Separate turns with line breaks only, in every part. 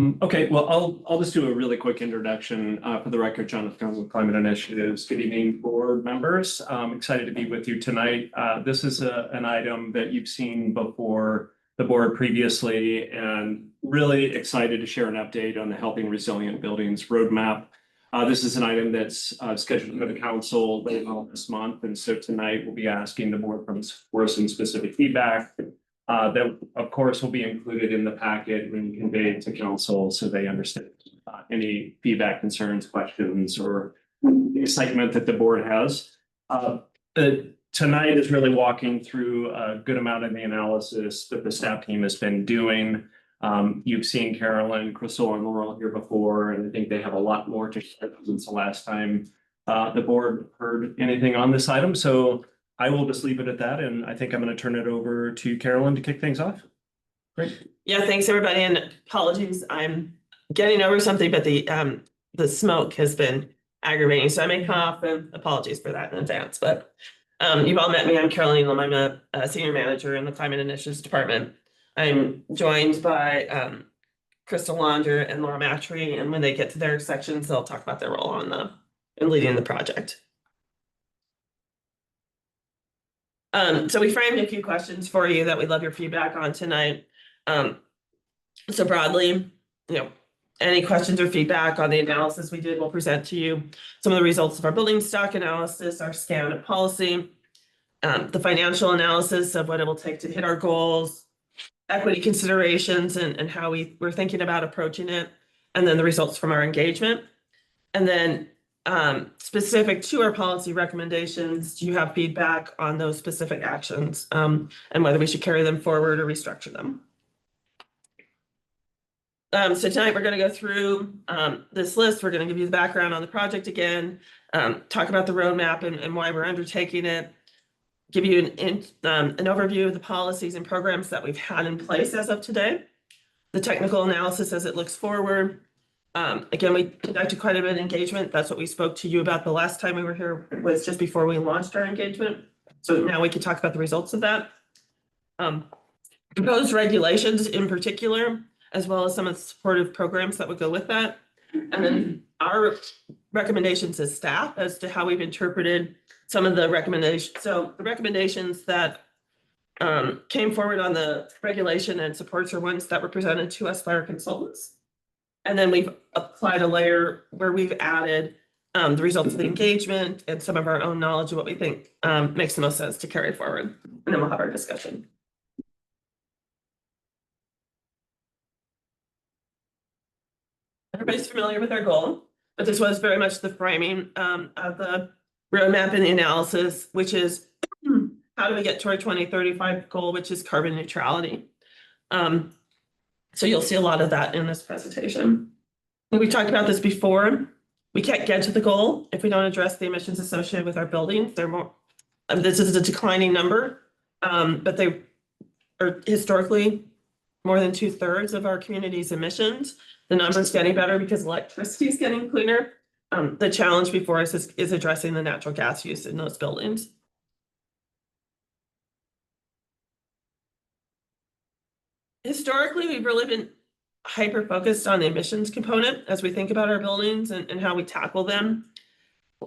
Okay, well, I'll just do a really quick introduction. For the record, Jonathan Combs with Climate Initiatives. Good evening, board members. Excited to be with you tonight. This is an item that you've seen before the board previously, and really excited to share an update on the Helping Resilient Buildings Roadmap. This is an item that's scheduled for the council later on this month, and so tonight we'll be asking the board for some specific feedback. That, of course, will be included in the packet when conveyed to council so they understand any feedback, concerns, questions, or excitement that the board has. Tonight is really walking through a good amount of the analysis that the staff team has been doing. You've seen Carolyn, Crystal, and Laurel here before, and I think they have a lot more to share since the last time the board heard anything on this item. So I will just leave it at that, and I think I'm going to turn it over to Carolyn to kick things off. Great.
Yeah, thanks everybody, and apologies. I'm getting over something, but the smoke has been aggravating, so I may cough, and apologies for that in advance. But you've all met me. I'm Carolyn Elam. I'm a senior manager in the Climate Initiatives Department. I'm joined by Crystal Launder and Laura Matry, and when they get to their sections, they'll talk about their role in leading the project. So we framed a few questions for you that we'd love your feedback on tonight. So broadly, any questions or feedback on the analysis we did, we'll present to you some of the results of our building stock analysis, our scan of policy, the financial analysis of what it will take to hit our goals, equity considerations, and how we're thinking about approaching it, and then the results from our engagement. And then specific to our policy recommendations, do you have feedback on those specific actions and whether we should carry them forward or restructure them? So tonight we're going to go through this list. We're going to give you the background on the project again, talk about the roadmap and why we're undertaking it, give you an overview of the policies and programs that we've had in place as of today, the technical analysis as it looks forward. Again, we conducted quite a bit of engagement. That's what we spoke to you about the last time we were here, was just before we launched our engagement. So now we can talk about the results of that. Proposed regulations in particular, as well as some of the supportive programs that would go with that. And then our recommendations as staff as to how we've interpreted some of the recommendations. So the recommendations that came forward on the regulation and supports are ones that were presented to us by our consultants. And then we've applied a layer where we've added the results of the engagement and some of our own knowledge of what we think makes the most sense to carry forward. And then we'll have our discussion. Everybody's familiar with our goal, but this was very much the framing of the roadmap and the analysis, which is how do we get to our 2035 goal, which is carbon neutrality. So you'll see a lot of that in this presentation. We talked about this before. We can't get to the goal if we don't address the emissions associated with our buildings. They're more, this is a declining number, but they are historically more than 2/3 of our community's emissions. The number's getting better because electricity is getting cleaner. The challenge before us is addressing the natural gas use in those buildings. Historically, we've really been hyper-focused on the emissions component as we think about our buildings and how we tackle them.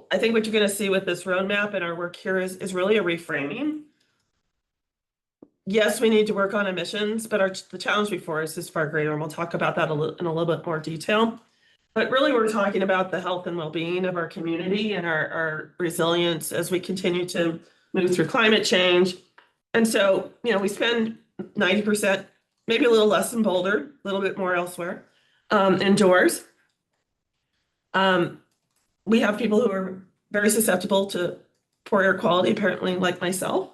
I think what you're going to see with this roadmap and our work here is really a reframing. Yes, we need to work on emissions, but the challenge before us is far greater, and we'll talk about that in a little bit more detail. But really, we're talking about the health and well-being of our community and our resilience as we continue to move through climate change. And so, we spend 90%, maybe a little less in Boulder, a little bit more elsewhere, indoors. We have people who are very susceptible to poor air quality, apparently, like myself,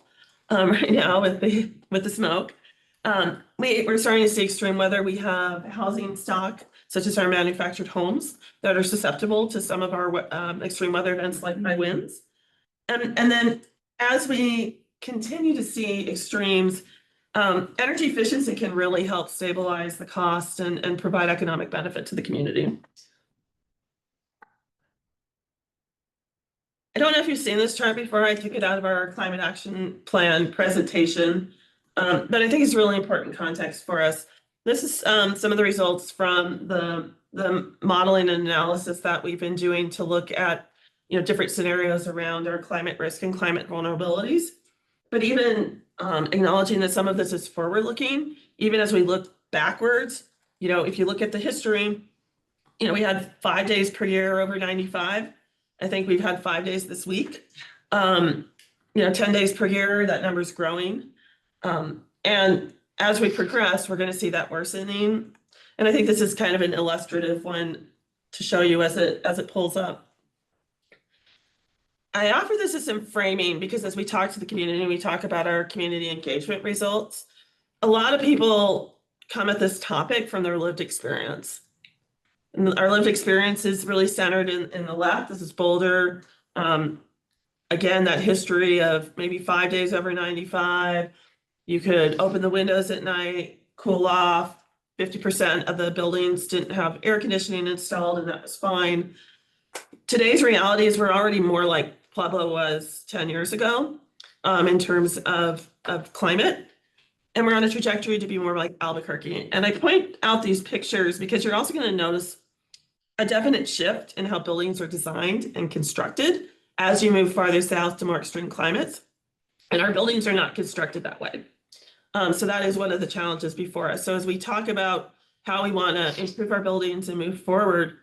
right now with the smoke. We're starting to see extreme weather. We have housing stock, such as our manufactured homes, that are susceptible to some of our extreme weather events like high winds. And then as we continue to see extremes, energy efficiency can really help stabilize the cost and provide economic benefit to the community. I don't know if you've seen this chart before. I took it out of our climate action plan presentation, but I think it's really important context for us. This is some of the results from the modeling and analysis that we've been doing to look at, different scenarios around our climate risk and climate vulnerabilities. But even acknowledging that some of this is forward-looking, even as we look backwards, if you look at the history, we had 5 days per year over 95. I think we've had 5 days this week. 10 days per year, that number's growing. And as we progress, we're going to see that worsening. And I think this is kind of an illustrative one to show you as it pulls up. I offer this as some framing because as we talk to the community, we talk about our community engagement results. A lot of people come at this topic from their lived experience. And our lived experience is really centered in the left. This is Boulder. Again, that history of maybe 5 days over 95. You could open the windows at night, cool off. 50% of the buildings didn't have air conditioning installed, and that was fine. Today's reality is we're already more like Pueblo was 10 years ago in terms of climate. And we're on a trajectory to be more like Albuquerque. And I point out these pictures because you're also going to notice a definite shift in how buildings are designed and constructed as you move farther south to more extreme climates. And our buildings are not constructed that way. So that is one of the challenges before us. So as we talk about how we want to improve our buildings and move forward,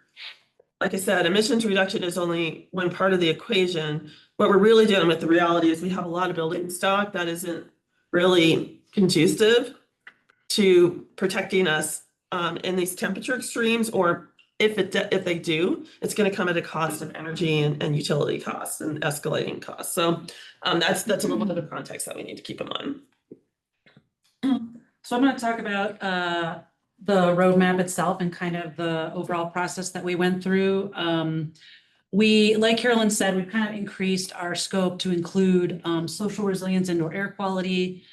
like I said, emissions reduction is only one part of the equation. What we're really dealing with the reality is we have a lot of building stock that isn't really conducive to protecting us in these temperature extremes, or if they do, it's going to come at a cost of energy and utility costs and escalating costs. So that's a little bit of context that we need to keep in mind.
So I'm going to talk about the roadmap itself and kind of the overall process that we went through. Like Carolyn said, we've kind of increased our scope to include social resilience, indoor air quality,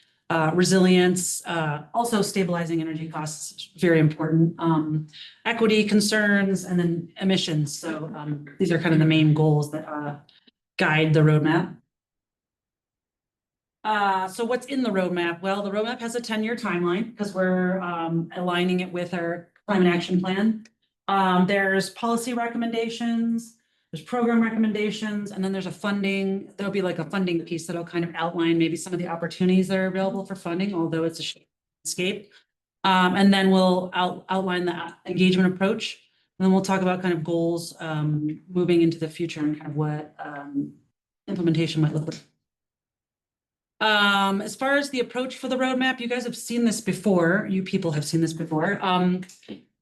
resilience, also stabilizing energy costs, very important, equity concerns, and then emissions. So these are kind of the main goals that guide the roadmap. So what's in the roadmap? Well, the roadmap has a 10-year timeline because we're aligning it with our climate action plan. There's policy recommendations, there's program recommendations, and then there's there'll be like a funding piece that'll kind of outline maybe some of the opportunities that are available for funding, although it's a landscape. And then we'll outline the engagement approach. And then we'll talk about kind of goals moving into the future and kind of what implementation might look like. As far as the approach for the roadmap, you guys have seen this before. You people have seen this before.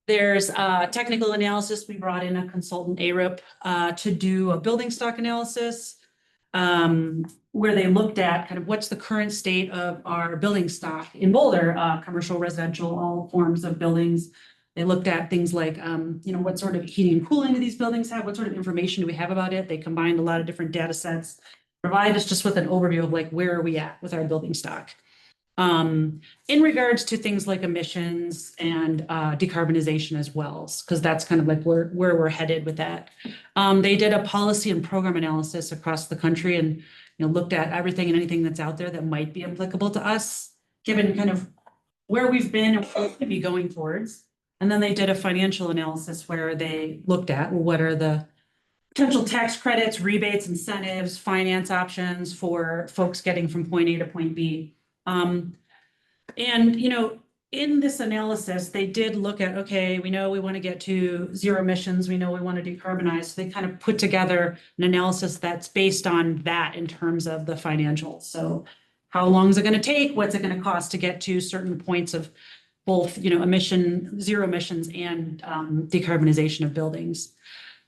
There's technical analysis. We brought in a consultant, ARIP, to do a building stock analysis, where they looked at kind of what's the current state of our building stock in Boulder, commercial, residential, all forms of buildings. They looked at things like, what sort of heating and cooling do these buildings have? What sort of information do we have about it? They combined a lot of different data sets. Provide us just with an overview of like, where are we at with our building stock? In regards to things like emissions and decarbonization as well, because that's kind of like where we're headed with that. They did a policy and program analysis across the country and looked at everything and anything that's out there that might be applicable to us, given kind of where we've been and where we could be going towards. And then they did a financial analysis where they looked at, well, what are the potential tax credits, rebates, incentives, finance options for folks getting from point A to point B. And, in this analysis, they did look at, okay, we know we want to get to zero emissions. We know we want to decarbonize. So they kind of put together an analysis that's based on that in terms of the financials. So how long is it going to take? What's it going to cost to get to certain points of both, zero emissions and decarbonization of buildings?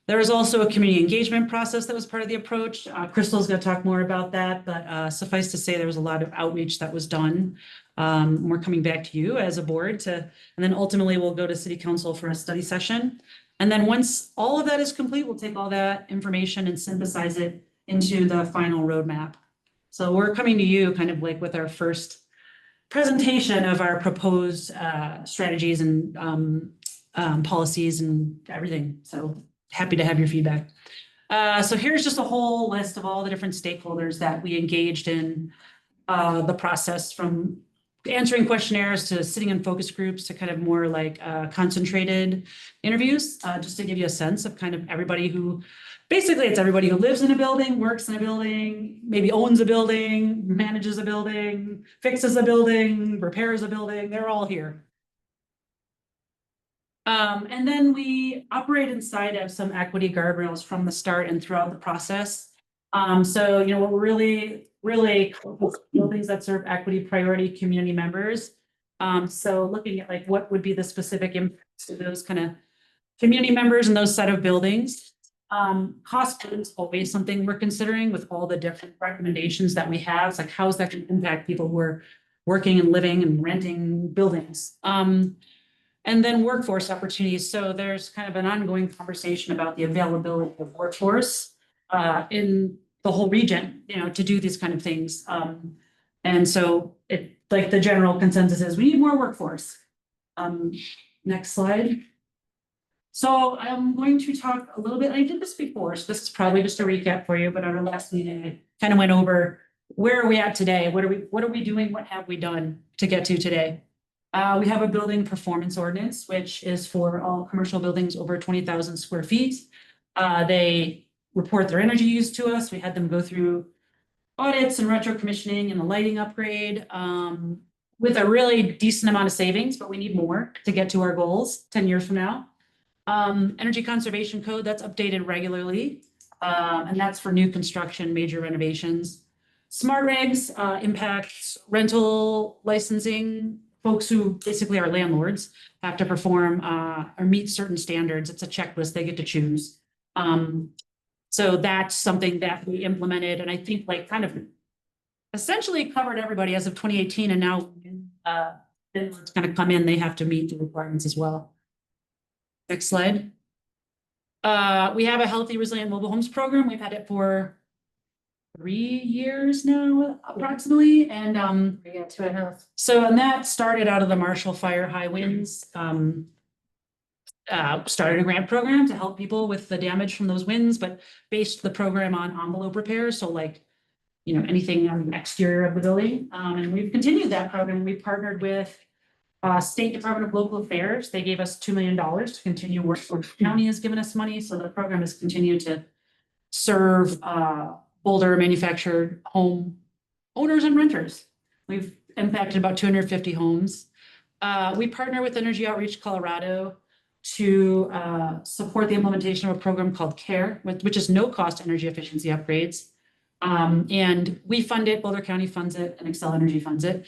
There was also a community engagement process that was part of the approach. Crystal's going to talk more about that, but suffice to say there was a lot of outreach that was done. We're coming back to you as a board and then ultimately we'll go to City Council for a study session. And then once all of that is complete, we'll take all that information and synthesize it into the final roadmap. So we're coming to you kind of like with our first presentation of our proposed strategies and policies and everything. So happy to have your feedback. So here's just a whole list of all the different stakeholders that we engaged in the process from answering questionnaires to sitting in focus groups to kind of more like concentrated interviews, just to give you a sense of kind of everybody who, basically it's everybody who lives in a building, works in a building, maybe owns a building, manages a building, fixes a building, repairs a building, they're all here. And then we operate inside of some equity guardrails from the start and throughout the process. So, you know, we're really buildings that serve equity priority community members. So looking at like what would be the specific impacts to those kind of community members and those set of buildings. Cost is always something we're considering with all the different recommendations that we have. It's like, how is that going to impact people who are working and living and renting buildings? And then workforce opportunities. So there's kind of an ongoing conversation about the availability of workforce in the whole region, you know, to do these kind of things. And so it, like the general consensus is we need more workforce. Next slide. So I'm going to talk a little bit, I did this before, so this is probably just a recap for you, but at our last meeting, I kind of went over where are we at today? What are we doing? What have we done to get to today? We have a building performance ordinance, which is for all commercial buildings over 20,000 square feet. They report their energy use to us. We had them go through audits and retro commissioning and a lighting upgrade with a really decent amount of savings, but we need more to get to our goals 10 years from now. Energy conservation code that's updated regularly, and that's for new construction, major renovations. Smart regs impacts rental licensing. Folks who basically are landlords have to perform or meet certain standards. It's a checklist they get to choose. So that's something that we implemented, and I think like kind of essentially covered everybody as of 2018, and now it's going to come in, they have to meet the requirements as well. Next slide. We have a healthy, resilient mobile homes program. We've had it for 3 years now, approximately. And
We got 2.5.
so, and that started out of the Marshall Fire High Winds. Started a grant program to help people with the damage from those winds, but based the program on envelope repairs. So like, you know, anything on the exterior of the building. And we've continued that program. We partnered with State Department of Local Affairs. They gave us $2 million to continue work. The county has given us money, so the program has continued to serve Boulder manufactured home owners and renters. We've impacted about 250 homes. We partner with Energy Outreach Colorado to support the implementation of a program called CARE, which is no-cost energy efficiency upgrades. And we fund it, Boulder County funds it, and Xcel Energy funds it.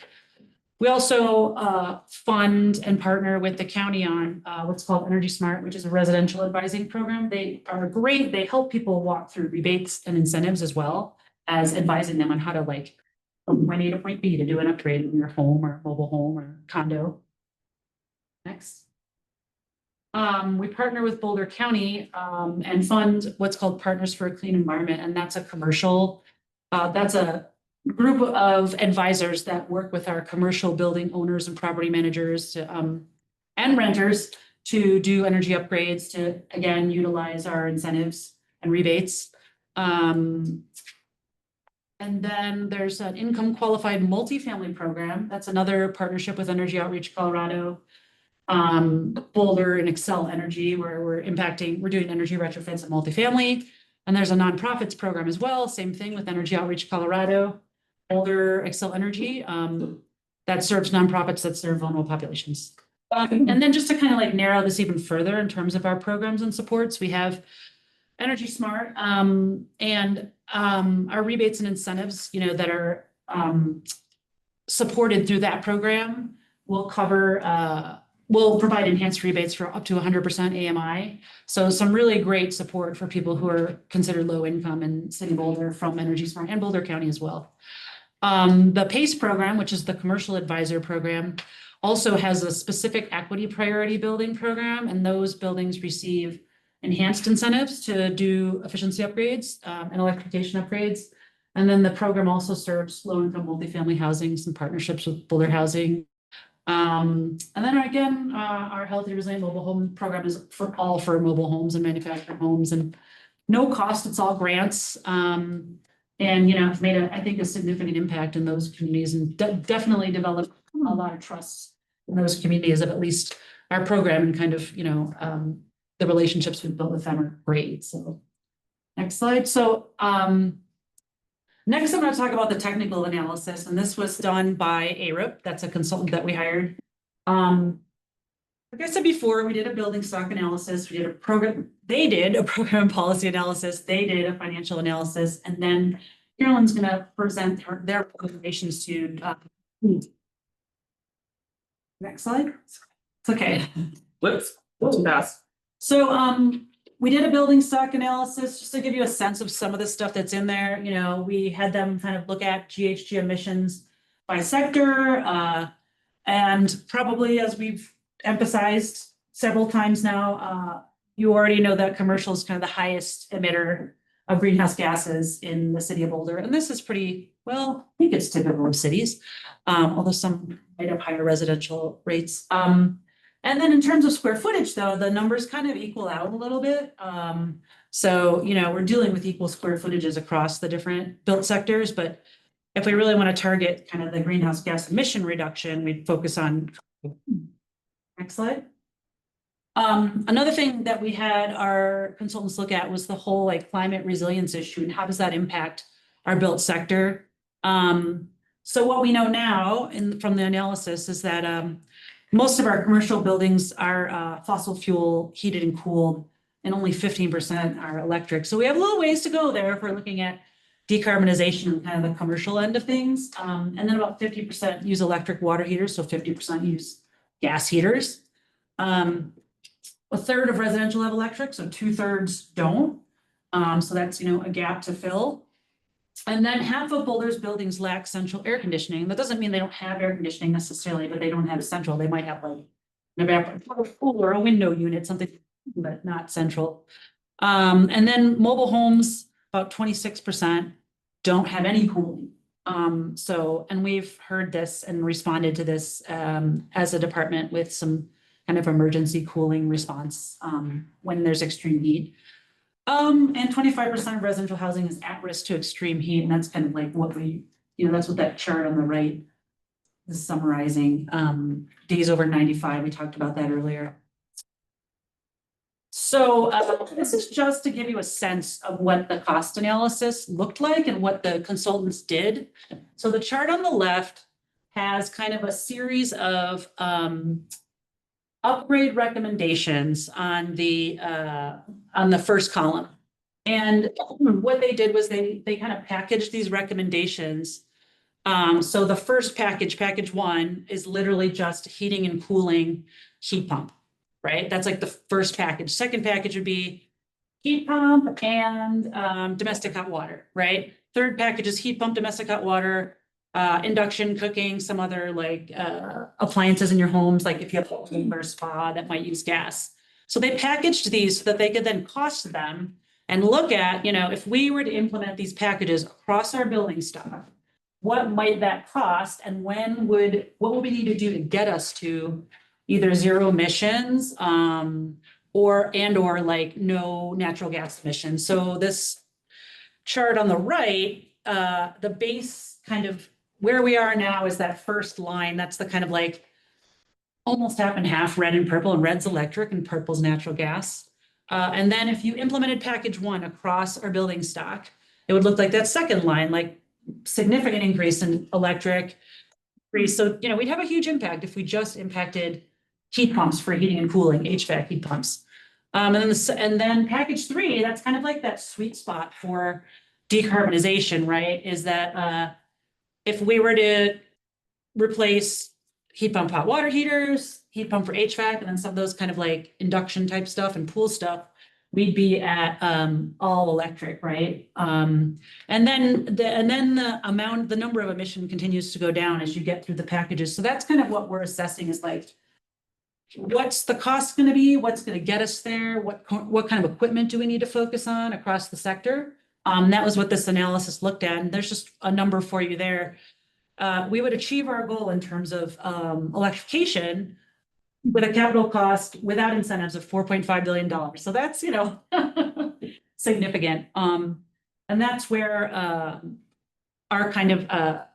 We also fund and partner with the county on what's called Energy Smart, which is a residential advising program. They are great. They help people walk through rebates and incentives as well as advising them on how to like from point A to point B to do an upgrade in your home or mobile home or condo. Next. We partner with Boulder County and fund what's called Partners for a Clean Environment, and that's a commercial, that's a group of advisors that work with our commercial building owners and property managers to, and renters to do energy upgrades to, again, utilize our incentives and rebates. And then there's an income qualified multifamily program. That's another partnership with Energy Outreach Colorado, Boulder and Xcel Energy, where we're doing energy retrofits at multifamily. And there's a nonprofits program as well. Same thing with Energy Outreach Colorado, Boulder, Xcel Energy, that serves nonprofits that serve vulnerable populations. And then just to kind of like narrow this even further in terms of our programs and supports, we have Energy Smart, and our rebates and incentives, you know, that are supported through that program will cover, will provide enhanced rebates for up to 100% AMI. So some really great support for people who are considered low income in City of Boulder from Energy Smart and Boulder County as well. The PACE program, which is the commercial advisor program, also has a specific equity priority building program, and those buildings receive enhanced incentives to do efficiency upgrades and electrification upgrades. And then the program also serves low-income multifamily housing, some partnerships with Boulder Housing. And then again, our Healthy Resilient Mobile Home program is for mobile homes and manufactured homes, and no cost, it's all grants. And, you know, it's made I think a significant impact in those communities, and definitely developed a lot of trust in those communities of at least our program and kind of, the relationships we've built with them are great, so. Next slide, so, next I'm gonna talk about the technical analysis, and this was done by ARUP, that's a consultant that we hired. Like I said before, we did a building stock analysis, we did a program, they did a program and policy analysis, they did a financial analysis, and then Carolyn's gonna present their recommendations to, next slide. It's okay.
Whoops, too fast.
So, we did a building stock analysis, just to give you a sense of some of the stuff that's in there, we had them kind of look at GHG emissions by sector, and probably as we've emphasized several times now, you already know that commercial is kind of the highest emitter of greenhouse gases in the city of Boulder, and this is pretty, well, I think it's typical of cities, although some might have higher residential rates. And then in terms of square footage, though, the numbers kind of equal out a little bit. So, we're dealing with equal square footages across the different built sectors, but if we really want to target kind of the greenhouse gas emission reduction, we'd focus on. Next slide. Another thing that we had our consultants look at was the whole climate resilience issue and how does that impact our built sector. So what we know now from the analysis is that most of our commercial buildings are fossil fuel heated and cooled, and only 15% are electric. So we have a little ways to go there if we're looking at decarbonization and kind of the commercial end of things. And then about 50% use electric water heaters, so 50% use gas heaters. A third of residential have electric, so 2/3 don't. So that's, a gap to fill. And then half of Boulder's buildings lack central air conditioning. That doesn't mean they don't have air conditioning necessarily, but they don't have central. They might have an evaporator or a window unit, something, but not central. And then mobile homes, about 26% don't have any cooling. And we've heard this and responded to this as a department with some kind of emergency cooling response when there's extreme heat. And 25% of residential housing is at risk to extreme heat, and that's kind of like what that's what that chart on the right is summarizing. Days over 95, we talked about that earlier. So this is just to give you a sense of what the cost analysis looked like and what the consultants did. So the chart on the left has kind of a series of upgrade recommendations on the first column. And what they did was they kind of packaged these recommendations. So the first package 1, is literally just heating and cooling heat pump, right? That's like the first package. Second package would be heat pump and domestic hot water, right? Third package is heat pump, domestic hot water, induction cooking, some other appliances in your homes, like if you have a home or spa that might use gas. So they packaged these so that they could then cost them and look at, if we were to implement these packages across our building stock, what might that cost and what would we need to do to get us to either zero emissions or no natural gas emissions. So this chart on the right, the base kind of where we are now is that first line. That's the kind of almost half and half, red and purple, and red's electric and purple's natural gas. And then if you implemented package 1 across our building stock, it would look like that second line, significant increase in electric. So, we'd have a huge impact if we just impacted heat pumps for heating and cooling, HVAC heat pumps. And then package 3, that's kind of like that sweet spot for decarbonization, right? Is that if we were to replace heat pump hot water heaters, heat pump for HVAC, and then some of those kind of induction type stuff and pool stuff, we'd be at all electric, right? And then the number of emission continues to go down as you get through the packages. So that's kind of what we're assessing is what's the cost going to be? What's going to get us there? What kind of equipment do we need to focus on across the sector? That was what this analysis looked at, and there's just a number for you there. We would achieve our goal in terms of electrification with a capital cost without incentives of $4.5 billion. So that's, significant. And that's where our kind of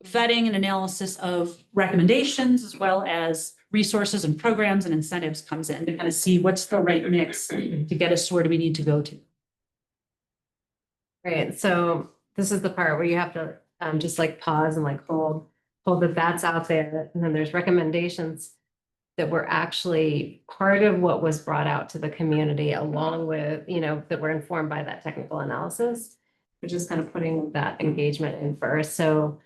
vetting and analysis of recommendations as well as resources and programs and incentives comes in to kind of see what's the right mix to get us to where do we need to go to.
Right, so this is the part where you have to just like pause and like hold that that's out there. And then there's recommendations that were actually part of what was brought out to the community along with, you know, that were informed by that technical analysis. We're just kind of putting that engagement in first. So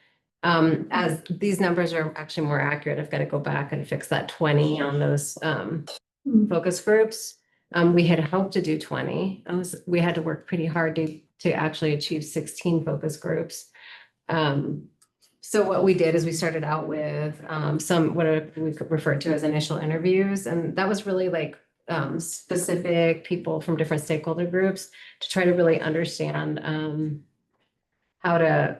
as these numbers are actually more accurate, I've got to go back and fix that 20 on those focus groups. We had hoped to do 20. We had to work pretty hard to actually achieve 16 focus groups. So what we did is we started out with some what we referred to as initial interviews, and that was really like specific people from different stakeholder groups to try to really understand how to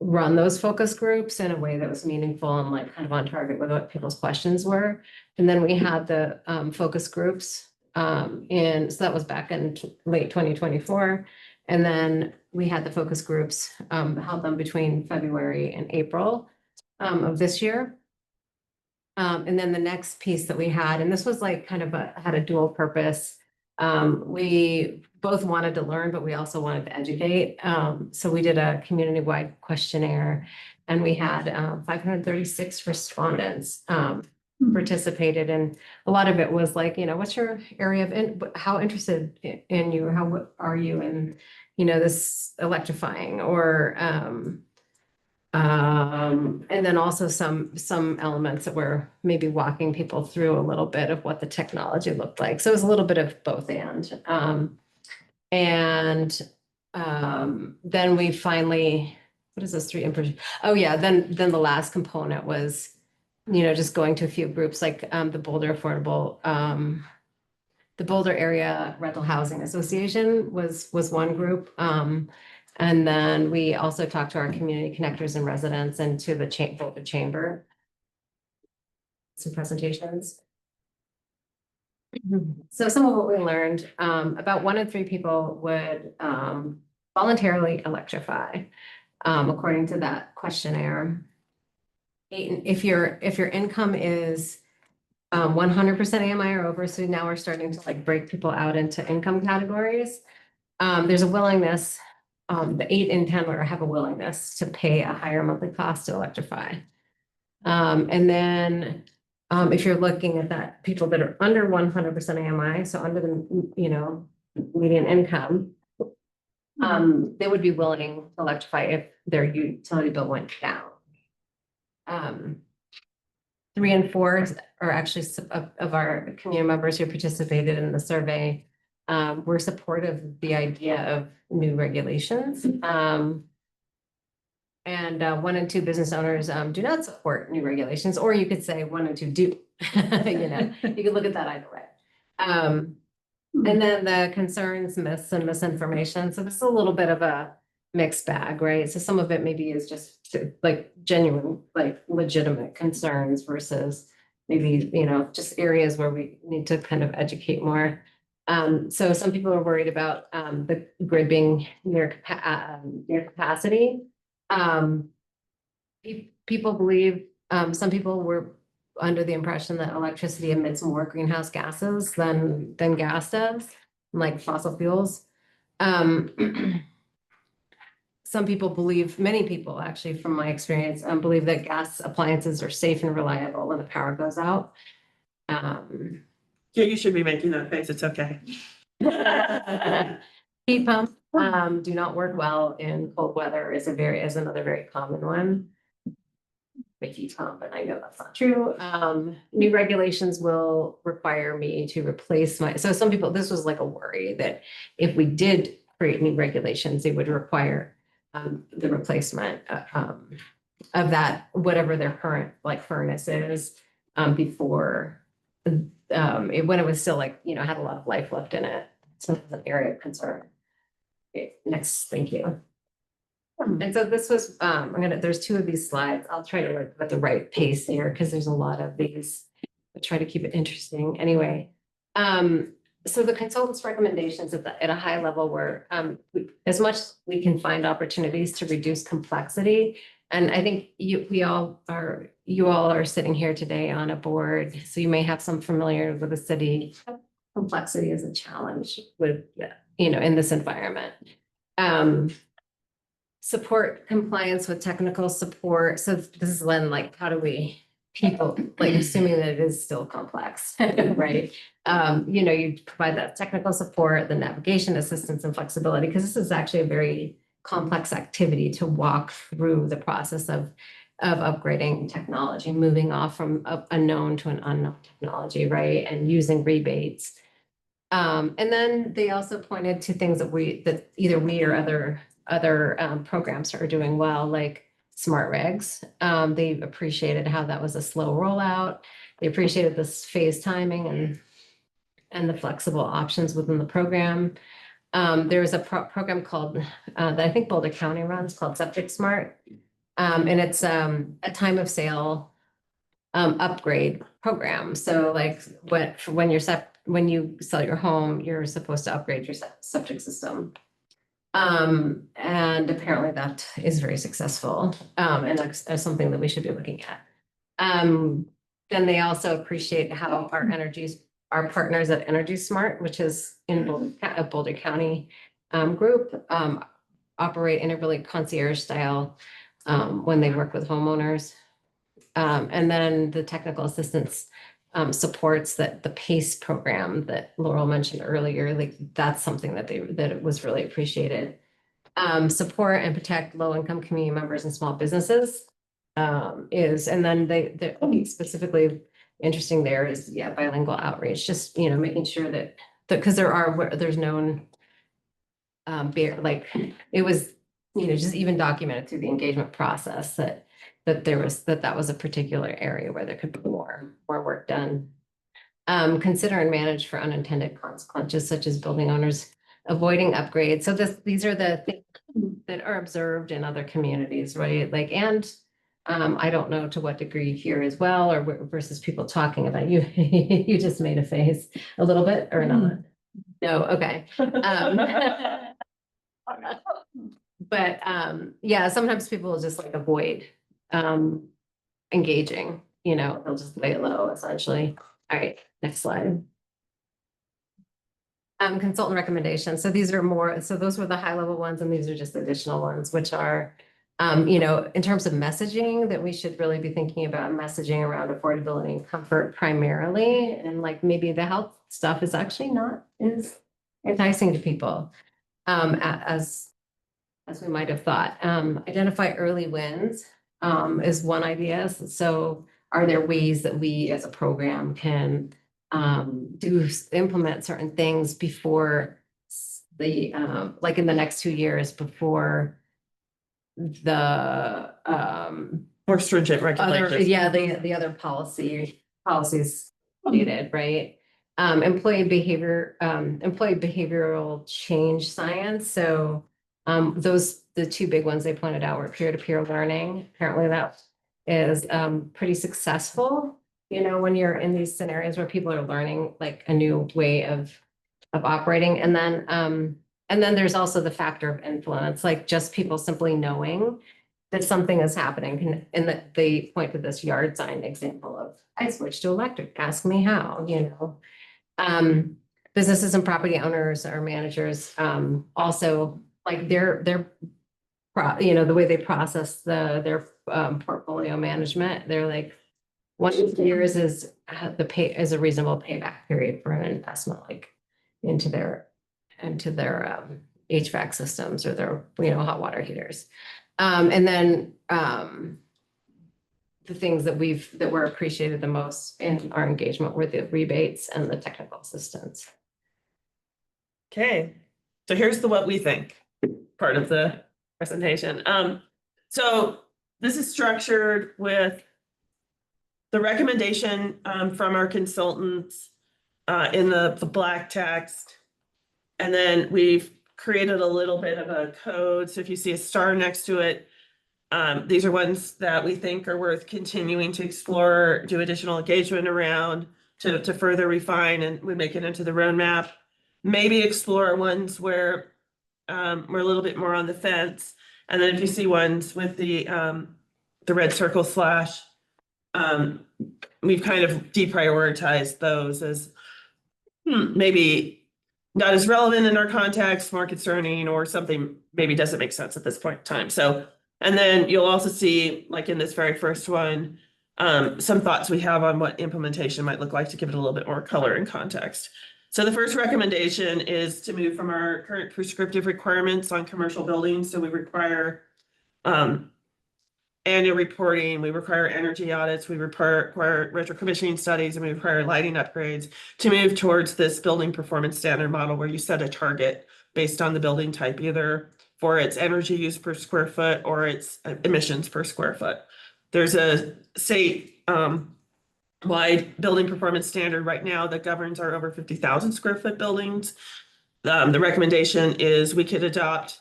run those focus groups in a way that was meaningful and like kind of on target with what people's questions were. And then we had the focus groups so that was back in late 2024. And then we had the focus groups, held them between February and April of this year. And then the next piece that we had, and this was like kind of had a dual purpose. We both wanted to learn, but we also wanted to educate. So we did a community-wide questionnaire and we had 536 respondents participated. And a lot of it was like, you know, what's your area of, how interested in you, how are you in, you know, this electrifying or, and then also some elements that were maybe walking people through a little bit of what the technology looked like. So it was a little bit of both then we finally, what is this 3 impressions? Oh yeah, then the last component was, you know, just going to a few groups like the Boulder Area Rental Housing Association was one group. And then we also talked to our community connectors and residents and to the Boulder Chamber. Some presentations. So some of what we learned, about 1 in 3 people would voluntarily electrify, according to that questionnaire. If your income is 100% AMI or over, so now we're starting to like break people out into income categories. There's a willingness, the 8 in 10 have a willingness to pay a higher monthly cost to electrify. And then if you're looking at that, people that are under 100% AMI, so under the, you know, median income, they would be willing to electrify if their utility bill went down. 3 and 4 are actually of our community members who participated in the survey were supportive of the idea of new regulations. And 1 and 2 business owners do not support new regulations, or you could say 1 and 2 do. You know, you could look at that either way. And then the concerns, myths, and misinformation. So this is a little bit of a mixed bag, right? So some of it maybe is just like genuine, like legitimate concerns versus maybe, you know, just areas where we need to kind of educate more. So some people are worried about the grid being near capacity. People believe, some people were under the impression that electricity emits more greenhouse gases than gas does, like fossil fuels. Some people believe, many people actually, from my experience, believe that gas appliances are safe and reliable when the power goes out.
Yeah, you should be making that face. It's okay.
Heat pumps do not work well in cold weather is another very common one. A heat pump, and I know that's not true. New regulations will require me to replace so some people, this was like a worry that if we did create new regulations, they would require the replacement of that, whatever their current like furnace is, before when it was still like, you know, had a lot of life left in it. So it's an area of concern. Okay, next, thank you. And so this was, there's 2 of these slides. I'll try to work at the right pace here because there's a lot of these. I'll try to keep it interesting. Anyway, so the consultant's recommendations at a high level were, as much as we can find opportunities to reduce complexity And I think you all are sitting here today on a board, so you may have some familiar with the city. Complexity is a challenge with, in this environment. Support compliance with technical support. So this is when, like, how do we assuming that it is still complex, right? You provide that technical support, the navigation assistance and flexibility, because this is actually a very complex activity to walk through the process of upgrading technology, moving off from a known to an unknown technology, right? And using rebates. And then they also pointed to things that either we or other programs are doing well, like smart regs. They appreciated how that was a slow rollout. They appreciated this phase timing and the flexible options within the program. There's a program called that I think Boulder County runs called Septic Smart. And it's a time of sale upgrade program. So like when you sell your home, you're supposed to upgrade your septic system. And apparently that is very successful. And that's something that we should be looking at. Then they also appreciate how our partners at Energy Smart, which is in Boulder County group, operate in a really concierge style when they work with homeowners. And then the technical assistance supports that the PACE program that Laurel mentioned earlier, like that's something that it was really appreciated. Support and protect low-income community members and small businesses and then they specifically interesting there is bilingual outreach, just making sure that because there's known it was just even documented through the engagement process that that was a particular area where there could be more work done. Consider and manage for unintended consequences, such as building owners avoiding upgrades. So these are the things that are observed in other communities, right? I don't know to what degree here as well, or versus people talking about you. You just made a face a little bit or not? No, okay. But sometimes people will just avoid engaging, they'll just lay low essentially. All right, next slide. Consultant recommendations. So those were the high level ones, and these are just additional ones, which are, in terms of messaging, that we should really be thinking about messaging around affordability and comfort primarily. And maybe the health stuff is actually not as enticing to people as we might have thought. Identify early wins is one idea. So are there ways that we as a program can implement certain things before the in the next 2 years before the
More stringent regulations.
the other policies needed, right? Employee behavioral change science. So the two big ones they pointed out were peer-to-peer learning. Apparently that is pretty successful, when you're in these scenarios where people are learning a new way of operating. And then there's also the factor of influence, just people simply knowing that something is happening. And that they point to this yard sign example of, I switched to electric, ask me how, businesses and property owners or managers also the way they process their portfolio management. They're 1 year is a reasonable payback period for an investment into their HVAC systems or their hot water heaters. And then the things that were appreciated the most in our engagement were the rebates and the technical assistance.
Okay, so here's what we think part of the presentation. So this is structured with the recommendation from our consultants in the black text. And then we've created a little bit of a code. So if you see a star next to it, these are ones that we think are worth continuing to explore, do additional engagement around to further refine, and we make it into the roadmap. Maybe explore ones where we're a little bit more on the fence. And then if you see ones with the red circle slash, we've kind of deprioritized those as maybe not as relevant in our context, more concerning, or something maybe doesn't make sense at this point in time. So, and then you'll also see, like in this very first one, some thoughts we have on what implementation might look like to give it a little bit more color and context. So the first recommendation is to move from our current prescriptive requirements on commercial buildings. So we require annual reporting, we require energy audits, we require retro commissioning studies, and we require lighting upgrades to move towards this building performance standard model where you set a target based on the building type, either for its energy use per square foot or its emissions per square foot. There's a state wide building performance standard right now that governs our over 50,000 square foot buildings. The recommendation is we could adopt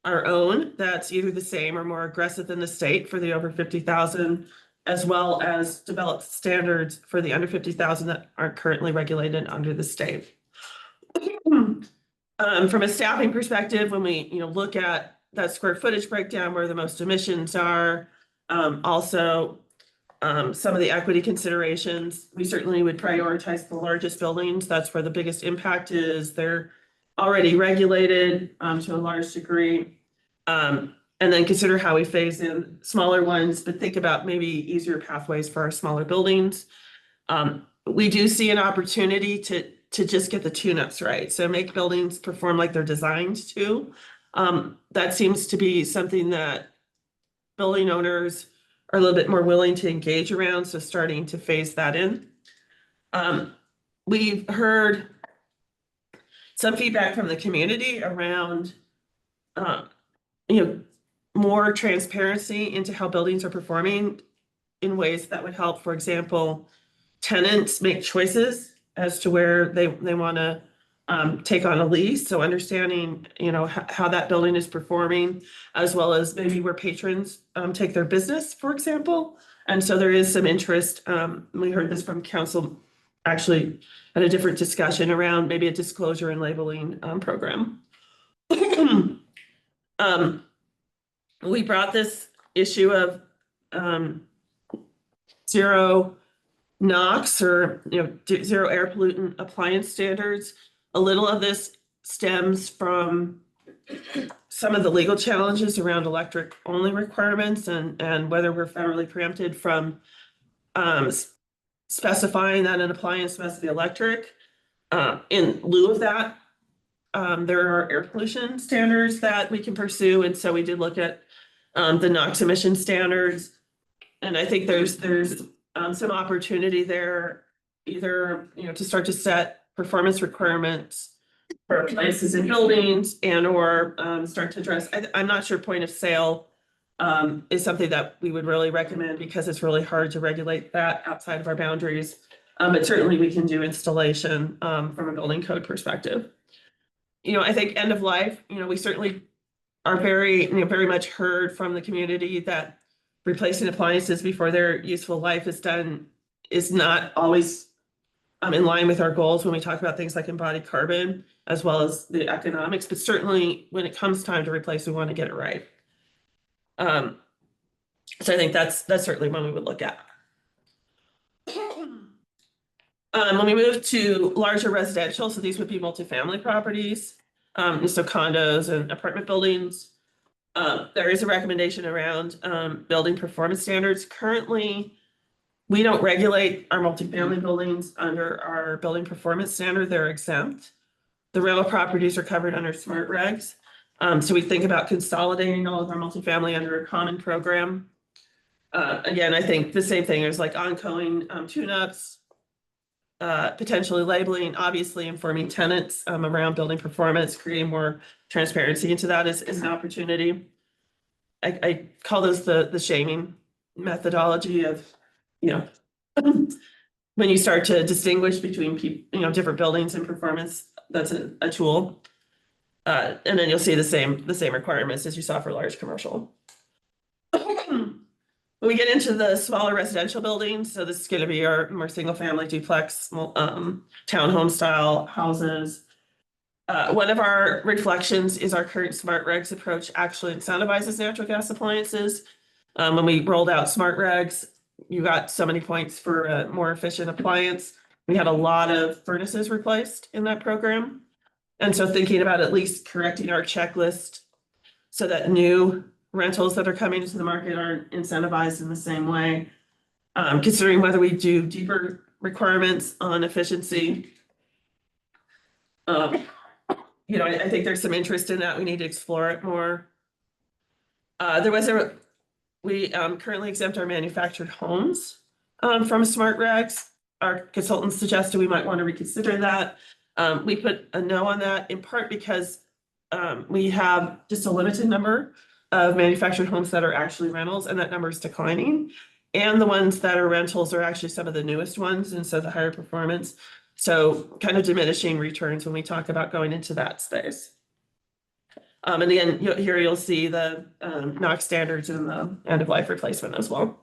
our own that's either the same or more aggressive than the state for the over 50,000, as well as develop standards for the under 50,000 that aren't currently regulated under the state. From a staffing perspective, when we look at that square footage breakdown where the most emissions are, also some of the equity considerations, we certainly would prioritize the largest buildings. That's where the biggest impact is. They're already regulated to a large degree. And then consider how we phase in smaller ones, but think about maybe easier pathways for our smaller buildings. We do see an opportunity to just get the tune-ups right. So make buildings perform like they're designed to. That seems to be something that building owners are a little bit more willing to engage around. So starting to phase that in. We've heard some feedback from the community around, more transparency into how buildings are performing in ways that would help, for example, tenants make choices as to where they want to take on a lease. So understanding, how that building is performing, as well as maybe where patrons take their business, for example. And so there is some interest. We heard this from council actually at a different discussion around maybe a disclosure and labeling program. We brought this issue of zero NOx or zero air pollutant appliance standards. A little of this stems from some of the legal challenges around electric only requirements and whether we're federally preempted from specifying that an appliance must be electric. In lieu of that, there are air pollution standards that we can pursue. And so we did look at the NOx emission standards. And I think there's some opportunity there, either, to start to set performance requirements for places in buildings and or start to address, I'm not sure point of sale is something that we would really recommend because it's really hard to regulate that outside of our boundaries. But certainly we can do installation from a building code perspective. I think end of life, we certainly are very much heard from the community that replacing appliances before their useful life is done is not always in line with our goals when we talk about things like embodied carbon, as well as the economics, but certainly when it comes time to replace, we want to get it right. So I think that's certainly one we would look at. When we move to larger residential, so these would be multifamily properties, so condos and apartment buildings. There is a recommendation around building performance standards. Currently, we don't regulate our multifamily buildings under our building performance standard. They're exempt. The rental properties are covered under SMART regs. So we think about consolidating all of our multifamily under a common program. Again, I think the same thing is like ongoing tune-ups, potentially labeling, obviously informing tenants around building performance, creating more transparency into that is an opportunity. I call those the shaming methodology of, when you start to distinguish between people, different buildings and performance, that's a tool. And then you'll see the same requirements as you saw for large commercial. When we get into the smaller residential buildings, so this is going to be our more single family duplex, townhome style houses. One of our reflections is our current smart regs approach actually incentivizes natural gas appliances. When we rolled out smart regs, you got so many points for a more efficient appliance. We had a lot of furnaces replaced in that program. And so thinking about at least correcting our checklist so that new rentals that are coming into the market aren't incentivized in the same way. Considering whether we do deeper requirements on efficiency. I think there's some interest in that. We need to explore it more. We currently exempt our manufactured homes from smart regs. Our consultants suggested we might want to reconsider that. We put a no on that in part because we have just a limited number of manufactured homes that are actually rentals, and that number is declining. And the ones that are rentals are actually some of the newest ones, and so the higher performance. So kind of diminishing returns when we talk about going into that space. And again, here you'll see the NOx standards and the end of life replacement as well.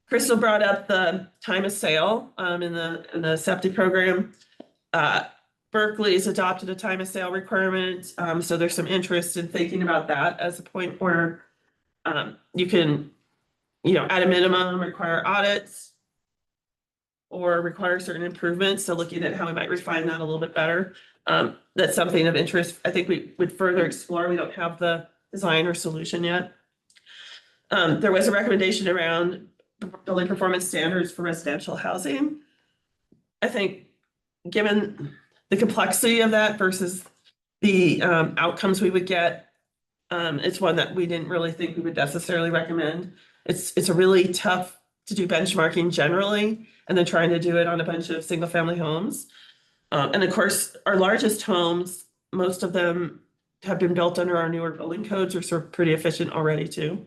Crystal brought up the time of sale in the SEPTI program. Berkeley's adopted a time of sale requirement, so there's some interest in thinking about that as a point where you can, at a minimum, require audits or require certain improvements. So looking at how we might refine that a little bit better. That's something of interest. I think we would further explore. We don't have the design or solution yet. There was a recommendation around building performance standards for residential housing. I think given the complexity of that versus the outcomes we would get, it's one that we didn't really think we would necessarily recommend. It's a really tough to do benchmarking generally, and then trying to do it on a bunch of single family homes. And of course, our largest homes, most of them have been built under our newer building codes, are sort of pretty efficient already too.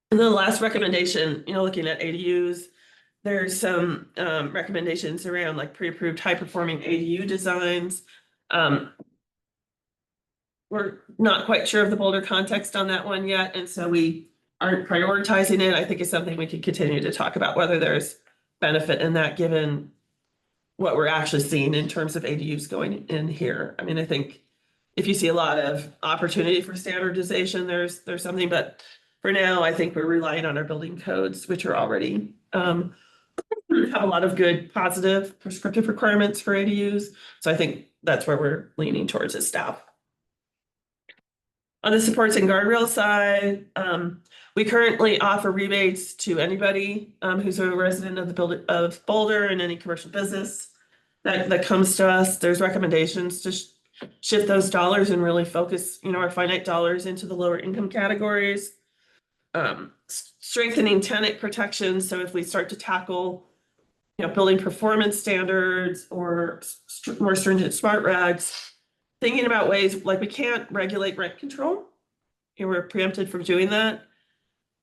And then the last recommendation, looking at ADUs, there's some recommendations around like pre-approved high-performing ADU designs. We're not quite sure of the Boulder context on that one yet, and so we aren't prioritizing it. I think it's something we could continue to talk about, whether there's benefit in that given what we're actually seeing in terms of ADUs going in here. I mean, I think if you see a lot of opportunity for standardization, there's something, but for now, I think we're relying on our building codes, which are already have a lot of good positive prescriptive requirements for ADUs. So I think that's where we're leaning towards as staff. On the supports and guardrail side, we currently offer rebates to anybody who's a resident of Boulder and any commercial business that comes to us. There's recommendations to shift those dollars and really focus, our finite dollars into the lower income categories. Strengthening tenant protections. So if we start to tackle, building performance standards or more stringent smart regs, thinking about ways like we can't regulate rent control. We're preempted from doing that,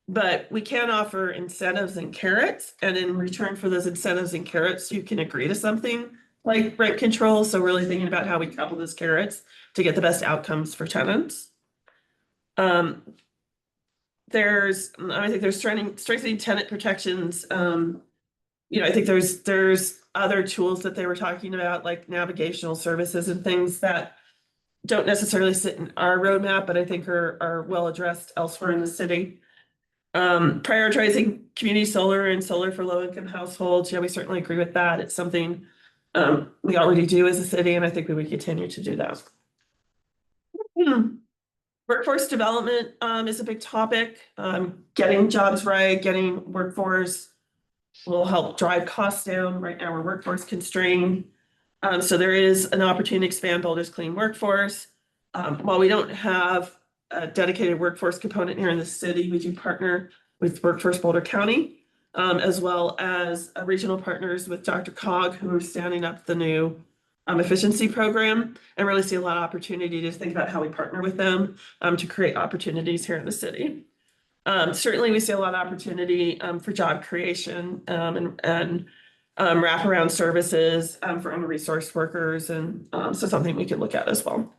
but we can offer incentives and carrots. And in return for those incentives and carrots, you can agree to something like rent control. So really thinking about how we couple those carrots to get the best outcomes for tenants. I think there's strengthening tenant protections. I think there's other tools that they were talking about, like navigational services and things that don't necessarily sit in our roadmap, but I think are well addressed elsewhere in the city. Prioritizing community solar and solar for low-income households. Yeah, we certainly agree with that. It's something we already do as a city, and I think we would continue to do that. Workforce development is a big topic. Getting jobs right, getting workforce will help drive costs down. Right now, we're workforce constrained. So there is an opportunity to expand Boulder's clean workforce. While we don't have a dedicated workforce component here in the city, we do partner with Workforce Boulder County, as well as regional partners with DRCOG, who are standing up the new efficiency program, and really see a lot of opportunity to think about how we partner with them to create opportunities here in the city. Certainly, we see a lot of opportunity for job creation and wraparound services for under-resourced workers, and so something we could look at as well.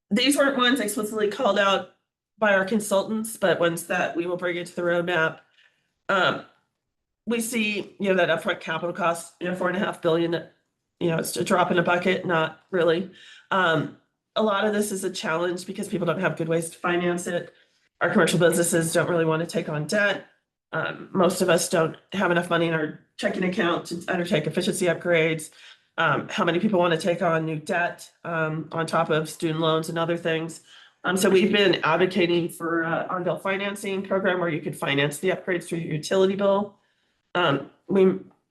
these weren't ones explicitly called out by our consultants, but ones that we will bring into the roadmap. We see, that upfront capital cost, 4.5 billion, it's a drop in a bucket, not really. A lot of this is a challenge because people don't have good ways to finance it. Our commercial businesses don't really want to take on debt. Most of us don't have enough money in our checking account to undertake efficiency upgrades. How many people want to take on new debt on top of student loans and other things? So we've been advocating for our bill financing program where you could finance the upgrades through your utility bill.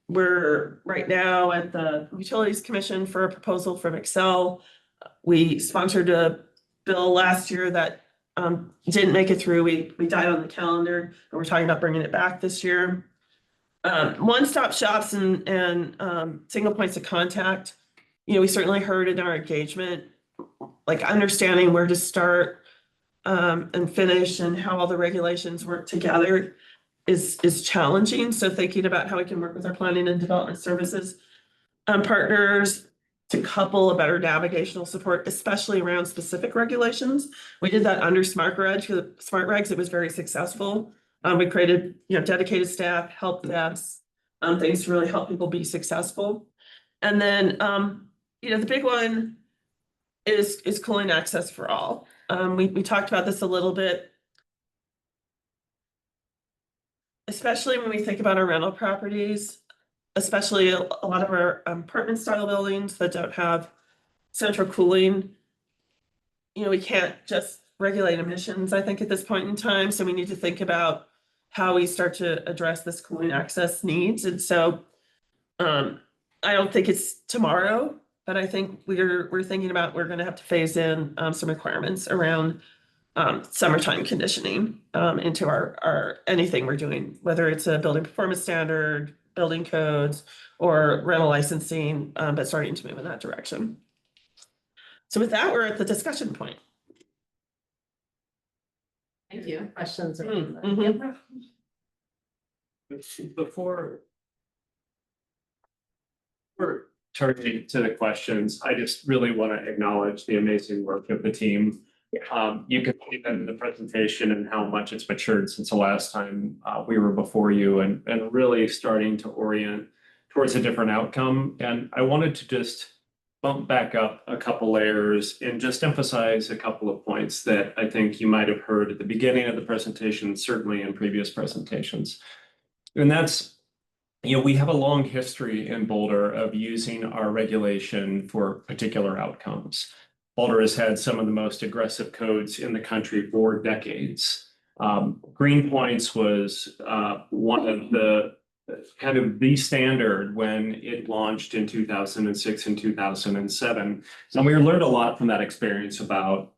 We're right now at the Utilities Commission for a proposal from Excel. We sponsored a bill last year that didn't make it through. We died on the calendar, and we're talking about bringing it back this year. One-stop shops and single points of contact. We certainly heard in our engagement, like understanding where to start and finish and how all the regulations work together is challenging. So thinking about how we can work with our planning and development services partners to couple a better navigational support, especially around specific regulations. We did that under Smart Regs. It was very successful. We created, dedicated staff, help desks, things to really help people be successful. And then, the big one is cooling access for all. We talked about this a little bit, especially when we think about our rental properties, especially a lot of our apartment style buildings that don't have central cooling. We can't just regulate emissions, I think, at this point in time. So we need to think about how we start to address this cooling access needs. And so I don't think it's tomorrow, but I think we're thinking about we're going to have to phase in some requirements around summertime conditioning into our anything we're doing, whether it's a building performance standard, building codes, or rental licensing, but starting to move in that direction. So with that, we're at the discussion point.
Thank you. Questions?
Mhm.
Before we're turning to the questions, I just really want to acknowledge the amazing work of the team. You can see that in the presentation and how much it's matured since the last time we were before you, and really starting to orient towards a different outcome. And I wanted to just bump back up a couple layers and just emphasize a couple of points that I think you might have heard at the beginning of the presentation, certainly in previous presentations. And that's, we have a long history in Boulder of using our regulation for particular outcomes. Boulder has had some of the most aggressive codes in the country for decades. Green Points was one of the kind of the standard when it launched in 2006 and 2007. And we learned a lot from that experience about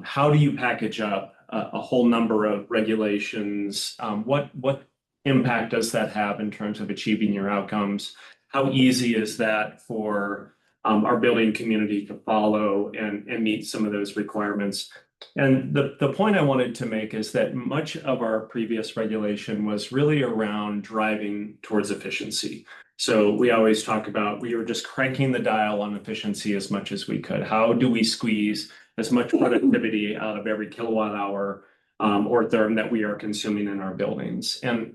how do you package up a whole number of regulations? What impact does that have in terms of achieving your outcomes? How easy is that for our building community to follow and meet some of those requirements? And the point I wanted to make is that much of our previous regulation was really around driving towards efficiency. So we always talk about we were just cranking the dial on efficiency as much as we could. How do we squeeze as much productivity out of every kilowatt hour or therm that we are consuming in our buildings? And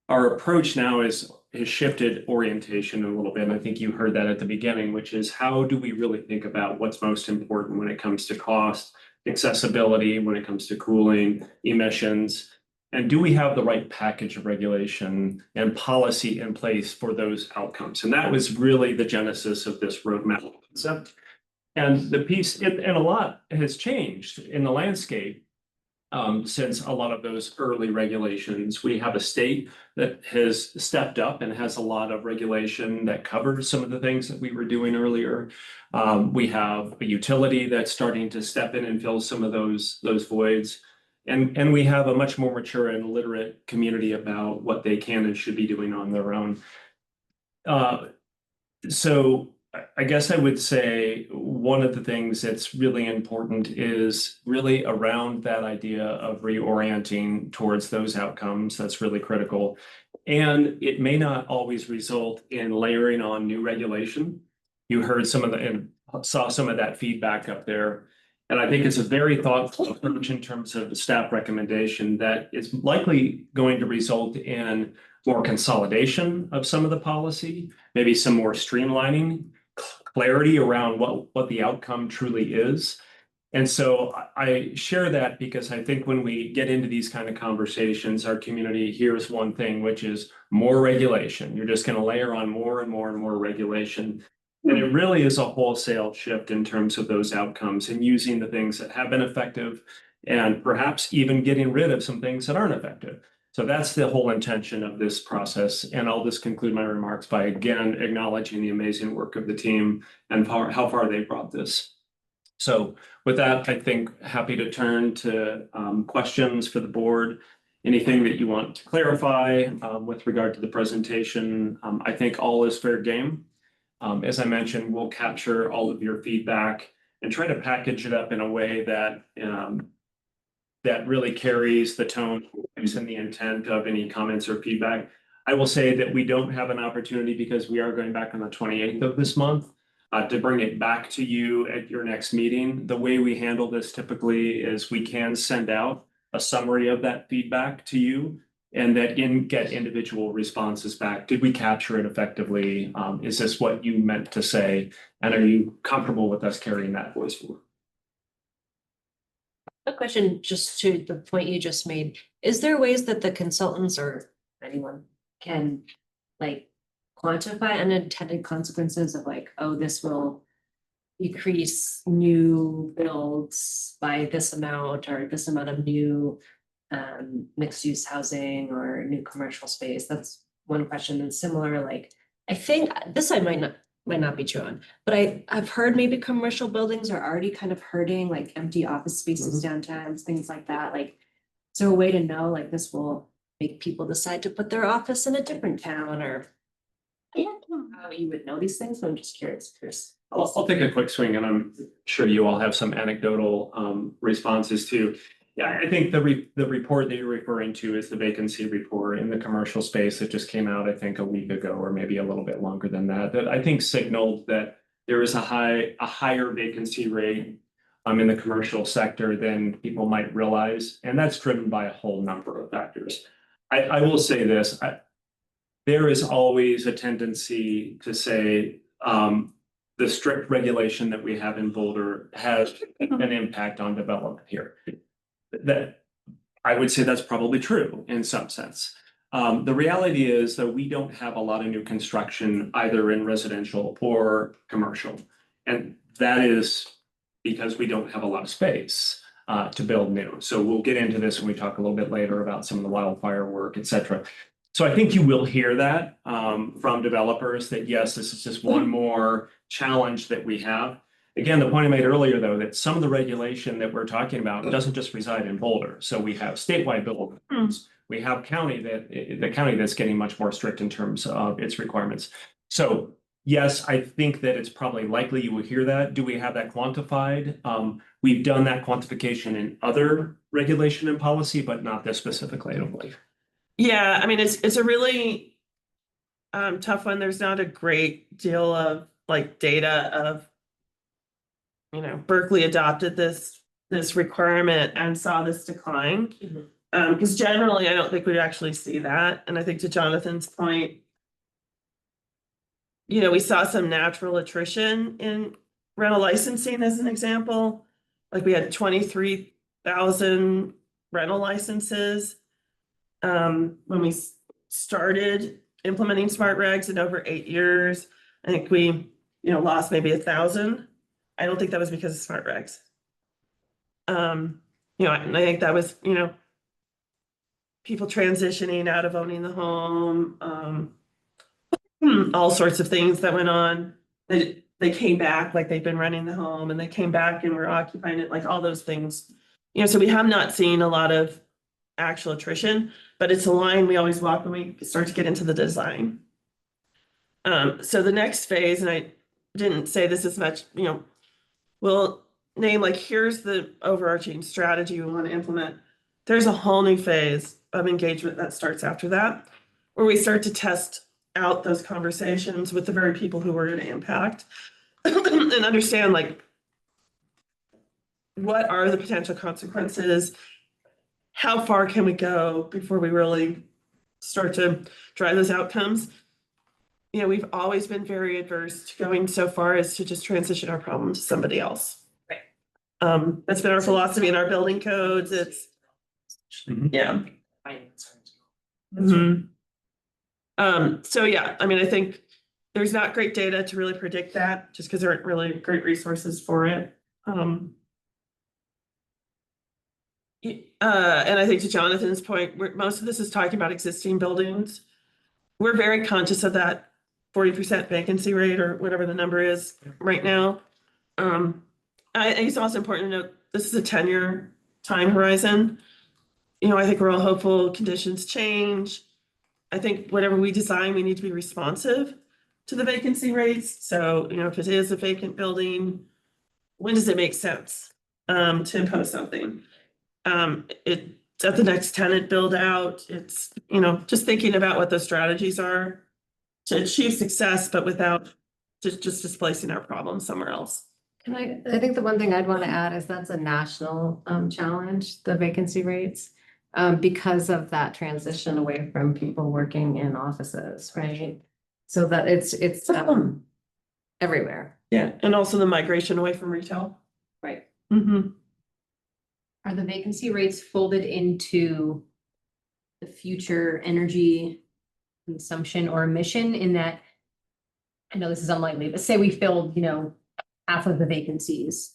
our approach now has shifted orientation a little bit. And I think you heard that at the beginning, which is how do we really think about what's most important when it comes to cost, accessibility, when it comes to cooling, emissions, and do we have the right package of regulation and policy in place for those outcomes? And that was really the genesis of this roadmap concept. And the piece, and a lot has changed in the landscape since a lot of those early regulations. We have a state that has stepped up and has a lot of regulation that covers some of the things that we were doing earlier. We have a utility that's starting to step in and fill some of those voids. And we have a much more mature and literate community about what they can and should be doing on their own. So I guess I would say one of the things that's really important is really around that idea of reorienting towards those outcomes. That's really critical. And it may not always result in layering on new regulation. You heard some of the, and saw some of that feedback up there. And I think it's a very thoughtful approach in terms of the staff recommendation that is likely going to result in more consolidation of some of the policy, maybe some more streamlining, clarity around what the outcome truly is. And so I share that because I think when we get into these kind of conversations, our community hears one thing, which is more regulation. You're just going to layer on more and more and more regulation. And it really is a wholesale shift in terms of those outcomes and using the things that have been effective and perhaps even getting rid of some things that aren't effective. So that's the whole intention of this process. And I'll just conclude my remarks by again acknowledging the amazing work of the team and how far they brought this. So with that, I think happy to turn to questions for the board. Anything that you want to clarify with regard to the presentation, I think all is fair game. As I mentioned, we'll capture all of your feedback and try to package it up in a way that that really carries the tone and the intent of any comments or feedback. I will say that we don't have an opportunity because we are going back on the 28th of this month to bring it back to you at your next meeting. The way we handle this typically is we can send out a summary of that feedback to you and that get individual responses back. Did we capture it effectively? Is this what you meant to say? And are you comfortable with us carrying that voice forward?
A question just to the point you just made. Is there ways that the consultants or anyone can like quantify unintended consequences of like, oh, this will decrease new builds by this amount or this amount of new mixed use housing or new commercial space? That's one question. And similar, like, I think this I might not be true on, but I've heard maybe commercial buildings are already kind of hurting, like empty office spaces downtowns, things like that. Like, is there a way to know like this will make people decide to put their office in a different town, or how you would know these things? So I'm just curious, Chris.
I'll take a quick swing, and I'm sure you all have some anecdotal responses too. Yeah, I think the report that you're referring to is the vacancy report in the commercial space that just came out, I think, a week ago, or maybe a little bit longer than that. That I think signaled that there is a higher vacancy rate in the commercial sector than people might realize, and that's driven by a whole number of factors. I will say this: there is always a tendency to say the strict regulation that we have in Boulder has an impact on development here. That I would say that's probably true in some sense. The reality is that we don't have a lot of new construction either in residential or commercial. And that is because we don't have a lot of space to build new. So we'll get into this when we talk a little bit later about some of the wildfire work, et cetera. So I think you will hear that from developers that, yes, this is just one more challenge that we have. Again, the point I made earlier, though, that some of the regulation that we're talking about doesn't just reside in Boulder. So we have statewide buildings. We have the county that's getting much more strict in terms of its requirements. So yes, I think that it's probably likely you will hear that. Do we have that quantified? We've done that quantification in other regulation and policy, but not this specifically, I don't believe.
Yeah, I mean, it's a really tough one. There's not a great deal of like data of, you know, Berkeley adopted this requirement and saw this decline. Because generally, I don't think we'd actually see that. And I think to Jonathan's point, you know, we saw some natural attrition in rental licensing as an example. Like we had 23,000 rental licenses when we started implementing smart regs in over 8 years. I think we, you know, lost maybe 1,000. I don't think that was because of smart regs. You know, and I think that was, you know, people transitioning out of owning the home, all sorts of things that went on. They came back, like they've been renting the home and they came back and were occupying it, like all those things. You know, so we have not seen a lot of actual attrition, but it's a line we always walk when we start to get into the design. So the next phase, and I didn't say this as much, you know, we'll name like, here's the overarching strategy we want to implement. There's a whole new phase of engagement that starts after that, where we start to test out those conversations with the very people who we're going to impact. and understand like what are the potential consequences? How far can we go before we really start to drive those outcomes? You know, we've always been very adverse to going so far as to just transition our problem to somebody else.
Right.
That's been our philosophy in our building codes. It's, yeah. Mhm. So yeah, I mean, I think there's not great data to really predict that, just because there aren't really great resources for it. And I think to Jonathan's point, most of this is talking about existing buildings. We're very conscious of that 40% vacancy rate or whatever the number is right now. I think it's also important to note, this is a 10-year time horizon. You know, I think we're all hopeful conditions change. I think whatever we design, we need to be responsive to the vacancy rates. So, you know, if it is a vacant building, when does it make sense to impose something? It's at the next tenant build out. It's, you know, just thinking about what those strategies are to achieve success, but without just displacing our problem somewhere else.
I think the one thing I'd want to add is that's a national challenge, the vacancy rates. Because of that transition away from people working in offices, right? So that it's everywhere.
Yeah, and also the migration away from retail.
Right.
Mm-hmm.
Are the vacancy rates folded into the future energy consumption or emission in that? I know this is unlikely, but say we filled, half of the vacancies.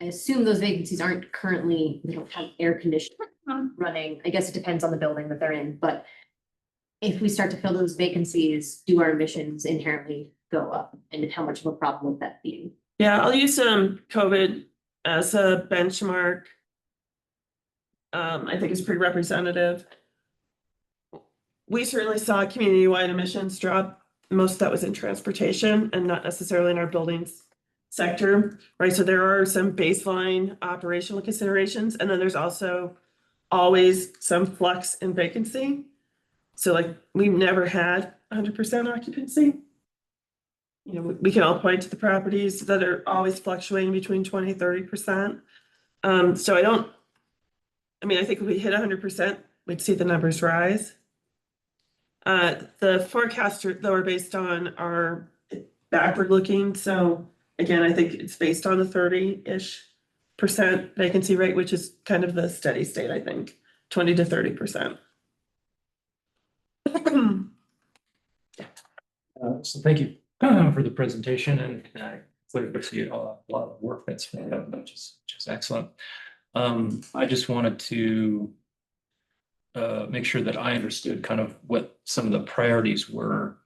I assume those vacancies aren't currently, they don't have air conditioning running. I guess it depends on the building that they're in, but if we start to fill those vacancies, do our emissions inherently go up? And how much of a problem would that be?
Yeah, I'll use COVID as a benchmark. I think it's pretty representative. We certainly saw community-wide emissions drop. Most of that was in transportation and not necessarily in our buildings sector, right? So there are some baseline operational considerations, and then there's also always some flux in vacancy. So like we've never had 100% occupancy. You know, we can all point to the properties that are always fluctuating between 20, 30%. So I think if we hit 100%, we'd see the numbers rise. The forecasts though are based on our backward looking. So again, I think it's based on the 30-ish% vacancy rate, which is kind of the steady state, I think, 20 to 30%.
So thank you for the presentation, and I clearly see a lot of work that's been done, which is excellent. I just wanted to make sure that I understood kind of what some of the priorities were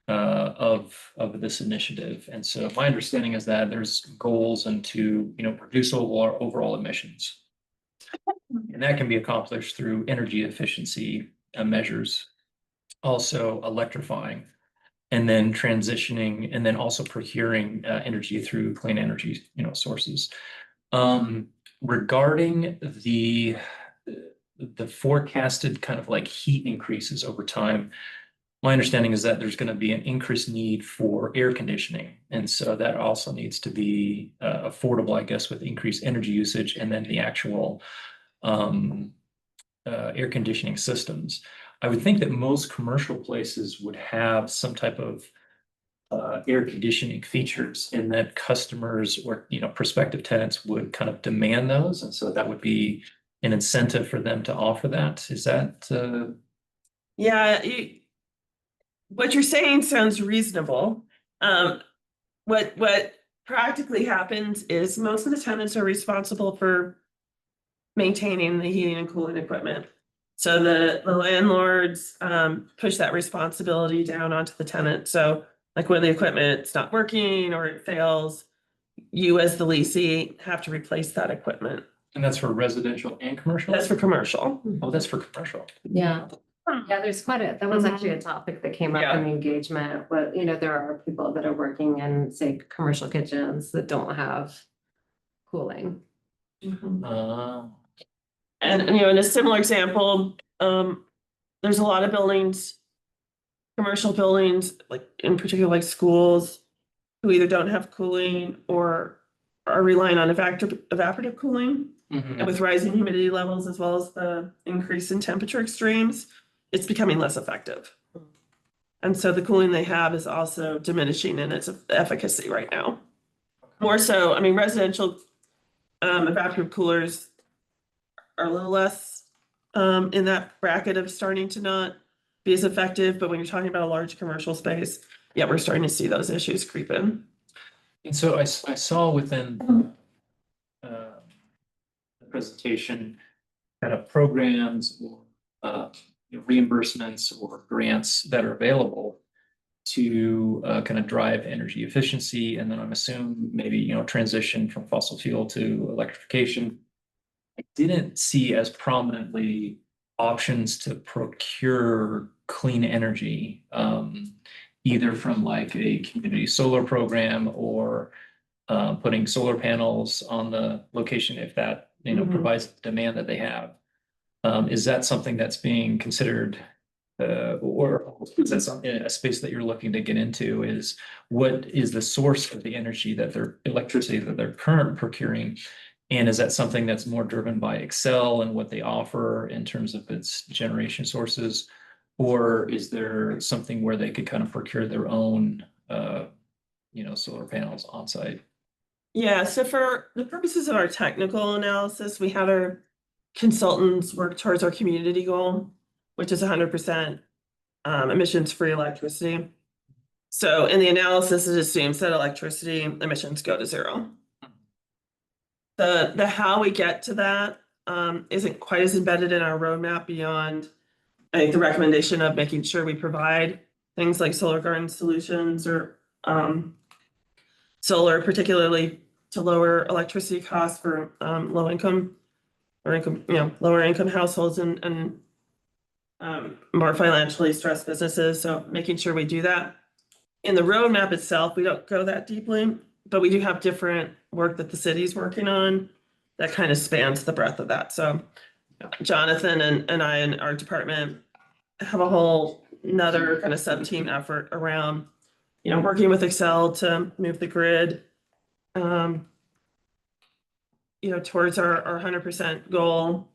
of this initiative. And so my understanding is that there's goals and to reduce overall emissions, and that can be accomplished through energy efficiency measures, also electrifying, and then transitioning, and then also procuring energy through clean energy sources. Regarding the forecasted kind of like heat increases over time, my understanding is that there's going to be an increased need for air conditioning, and so that also needs to be affordable, I guess, with increased energy usage, and then the actual air conditioning systems. I would think that most commercial places would have some type of air conditioning features, and that customers or prospective tenants would kind of demand those, and so that would be an incentive for them to offer that. Is that?
Yeah, what you're saying sounds reasonable. What practically happens is most of the tenants are responsible for maintaining the heating and cooling equipment. So the landlords push that responsibility down onto the tenant. So like when the equipment's not working or it fails, you as the leasee have to replace that equipment.
And that's for residential and commercial?
That's for commercial.
Oh, that's for commercial.
Yeah. Yeah, there's that was actually a topic that came up
Yeah.
in the engagement, but there are people that are working in, say, commercial kitchens that don't have cooling.
And in a similar example, there's a lot of buildings, commercial buildings, like in particular like schools, who either don't have cooling or are relying on evaporative cooling. And with rising humidity levels as well as the increase in temperature extremes, it's becoming less effective. And so the cooling they have is also diminishing in its efficacy right now. More so, I mean, residential evaporative coolers are a little less in that bracket of starting to not be as effective, but when you're talking about a large commercial space, yeah, we're starting to see those issues creep in.
And so I saw within the presentation kind of programs or reimbursements or grants that are available to kind of drive energy efficiency, and then I'm assuming maybe transition from fossil fuel to electrification. I didn't see as prominently options to procure clean energy, either from like a community solar program or putting solar panels on the location if that provides the demand that they have. Is that something that's being considered, or is that something, a space that you're looking to get into? Is what is the source of the energy that they're electricity that they're currently procuring? And is that something that's more driven by Excel and what they offer in terms of its generation sources? Or is there something where they could kind of procure their own, solar panels on site?
Yeah, so for the purposes of our technical analysis, we had our consultants work towards our community goal, which is 100% emissions-free electricity. So in the analysis, it assumes that electricity emissions go to zero. The how we get to that isn't quite as embedded in our roadmap beyond, I think, the recommendation of making sure we provide things like solar garden solutions or solar, particularly to lower electricity costs for low income or income, lower income households and more financially stressed businesses. So making sure we do that. In the roadmap itself, we don't go that deeply, but we do have different work that the city's working on that kind of spans the breadth of that. So Jonathan and I and our department have a whole another kind of sub-team effort around, working with Excel to move the grid, towards our 100% goal.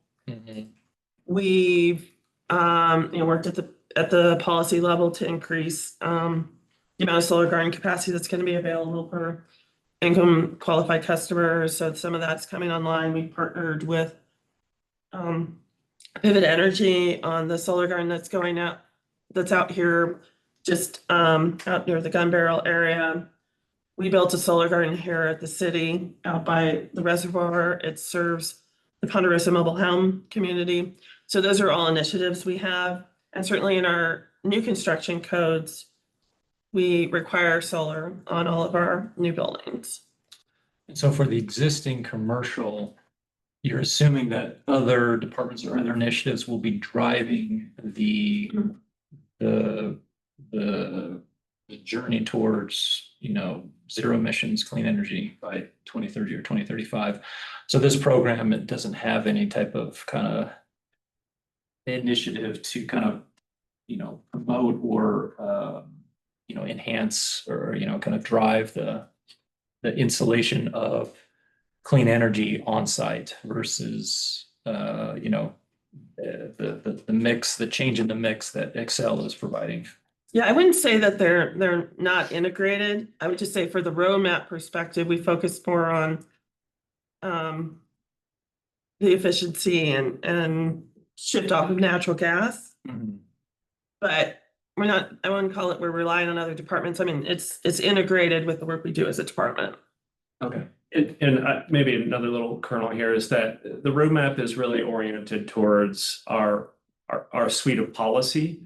We've, worked at the policy level to increase the amount of solar garden capacity that's going to be available for income qualified customers. So some of that's coming online. We partnered with Pivot Energy on the solar garden that's out here just out near the Gun Barrel area. We built a solar garden here at the city out by the reservoir. It serves the Ponderosa Mobile Home community. So those are all initiatives we have. And certainly in our new construction codes, we require solar on all of our new buildings.
And so for the existing commercial, you're assuming that other departments or other initiatives will be driving the journey towards, zero emissions, clean energy by 2030 or 2035. So this program, it doesn't have any type of kind of initiative to kind of, promote or, enhance or, kind of drive the installation of clean energy on site versus, the mix, the change in the mix that Excel is providing.
Yeah, I wouldn't say that they're not integrated. I would just say for the roadmap perspective, we focus more on the efficiency and shift off of natural gas. But we're not, I wouldn't call it we're relying on other departments. I mean, it's integrated with the work we do as a department.
Okay. And maybe another little kernel here is that the roadmap is really oriented towards our suite of policy.